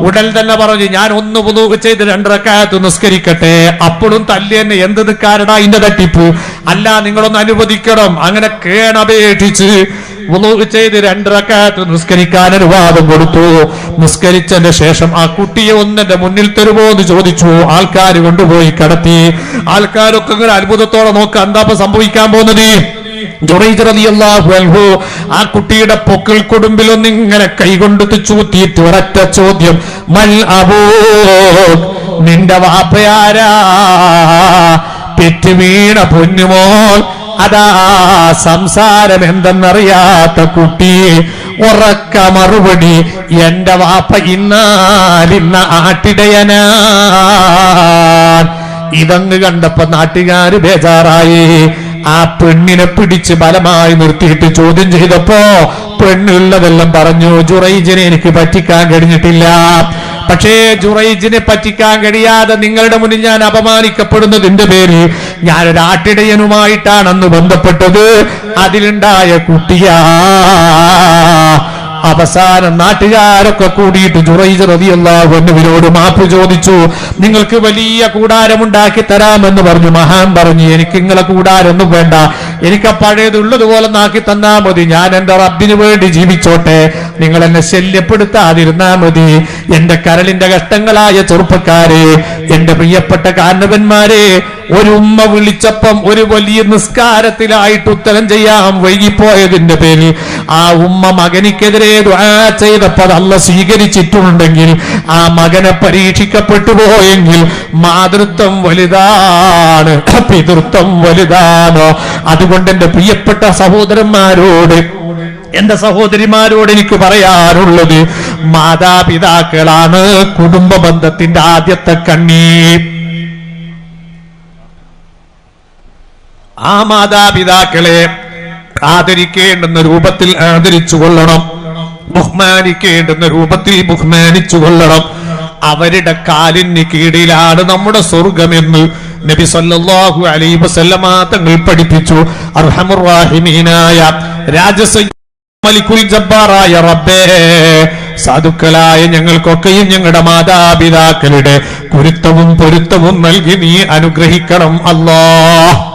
ഉടൻ തന്നെ പറഞ്ഞു, ഞാൻ ഒന്ന് വുളൂ ചെയ്ത് 2 റക്അത്ത് നിസ്കരിക്കട്ടെ. അപ്പോഴും തല്ലി തന്നെ. എന്ത് നിക്കാരടാ ഇന്റെ തട്ടിപ്പ്? അല്ല, നിങ്ങളൊന്ന് അനുവദിക്കണം. അങ്ങനെ കേണപേക്ഷിച്ച് വുളൂ ചെയ്ത് 2 റക്അത്ത് നിസ്കരിക്കാൻ അനുവാദം കൊടുത്തു. നിസ്കരിച്ചതിന്റെ ശേഷം ആ കുട്ടിയെ ഒന്നെന്റെ മുന്നിൽ തരുമോ എന്ന് ചോദിച്ചു. ആൾക്കാർ കൊണ്ടുപോയി കടത്തി. ആൾക്കാരൊക്കെ ഇങ്ങനെ അത്ഭുതത്തോടെ നോക്കുക, എന്താ സംഭവിക്കാൻ പോകുന്നത്? ജുറൈജ് റളിയല്ലാഹു അൻഹു ആ കുട്ടിയുടെ പൊക്കിൾ കൊടുമ്പിൽ ഒന്നിങ്ങനെ കൈകൊണ്ട് ചൂത്തിയിട്ട് ഒരൊറ്റ ചോദ്യം, മൽ അബൂ, നിന്റെ വാപ്പയാരാ? പെറ്റ് വീണ പൊന്നുമോൾ. അതാ സംസാരം എന്തെന്നറിയാത്ത കുട്ടി ഉറക്ക മറുപടി, എന്റെ വാപ്പ ഇന്നാലിന്ന ആട്ടിടയനാ. ഇതങ്ങ് കണ്ടപ്പോ നാട്ടുകാര് ബേജാറായി. ആ പെണ്ണിനെ പിടിച്ച് ബലമായി നിർത്തിയിട്ട് ചോദ്യം ചെയ്തപ്പോ പെണ്ണുള്ളതെല്ലാം പറഞ്ഞു. ജുറൈജിനെ എനിക്ക് പറ്റിക്കാൻ കഴിഞ്ഞിട്ടില്ല. പക്ഷേ ജുറൈജിനെ പറ്റിക്കാൻ കഴിയാതെ നിങ്ങളുടെ മുന്നിൽ ഞാൻ അപമാനിക്കപ്പെടുന്നതിന്റെ പേര് ഞാനൊരു ആട്ടിടയനുമായിട്ടാണ് അന്ന് ബന്ധപ്പെട്ടത്. അതിലുണ്ടായ കുട്ടിയാ. അവസാനം നാട്ടുകാരൊക്കെ കൂടിയിട്ട് ജുറൈജ് റളിയല്ലാഹു അൻഹുവിനോട് മാപ്പ് ചോദിച്ചു. നിങ്ങൾക്ക് വലിയ കൂടാരമുണ്ടാക്കി തരാമെന്ന് പറഞ്ഞു. മഹാൻ പറഞ്ഞു, എനിക്ക് നിങ്ങളെ കൂടാരൊന്നും വേണ്ട, എനിക്ക് പഴയതുള്ളതുപോലെ നാക്കി തന്നാ മതി. ഞാൻ എന്റെ റബ്ബിന് വേണ്ടി ജീവിച്ചോട്ടെ, നിങ്ങൾ എന്നെ ശല്യപ്പെടുത്താതിരുന്നാ മതി. എന്റെ കരളിന്റെ കഷ്ടങ്ങളായ ചെറുപ്പക്കാരെ, എന്റെ പ്രിയപ്പെട്ട കാരണവന്മാരെ, ഒരു ഉമ്മ വിളിച്ചപ്പം ഒരു വലിയ നിസ്കാരത്തിലായിട്ട് ഉത്തരം ചെയ്യാൻ വൈകിപ്പോയതിന്റെ പേരിൽ ആ ഉമ്മ മകനിക്കെതിരെ ദുആ ചെയ്തപ്പോൾ അല്ലാഹു സ്വീകരിച്ചിട്ടുണ്ടെങ്കിൽ, ആ മകനെ പരീക്ഷിക്കപ്പെട്ടു പോയെങ്കിൽ മാതൃത്വം വലുതാണ്, പിതൃത്വം വലുതാണ്. അതുകൊണ്ട് എന്റെ പ്രിയപ്പെട്ട സഹോദരന്മാരോട്, എന്റെ സഹോദരിമാരോട് എനിക്ക് പറയാനുള്ളത്, മാതാപിതാക്കളാണ് കുടുംബ ബന്ധത്തിന്റെ ആദ്യത്തെ കണ്ണീർ. ആ മാതാപിതാക്കളെ ആദരിക്കേണ്ടുന്ന രൂപത്തിൽ ആദരിച്ചു കൊള്ളണം, ബഹുമാനിക്കേണ്ടുന്ന രൂപത്തിൽ ബഹുമാനിച്ചു കൊള്ളണം. അവരുടെ കാലിന് കീഴിലാണ് നമ്മുടെ സ്വർഗമെന്ന് നബി സല്ലല്ലാഹു അലൈഹി വസല്ലമ തങ്ങൾ പഠിപ്പിച്ചു. അർഹമുർ റഹീമീനായ മലിക്കുൽ ജബ്ബാറായ റബ്ബേ, സാധുക്കളായ ഞങ്ങൾക്കൊക്കെയും ഞങ്ങളുടെ മാതാപിതാക്കളുടെ കുരുത്തവും പൊരുത്തവും നൽകി നീ അനുഗ്രഹിക്കണം അല്ലാഹ്.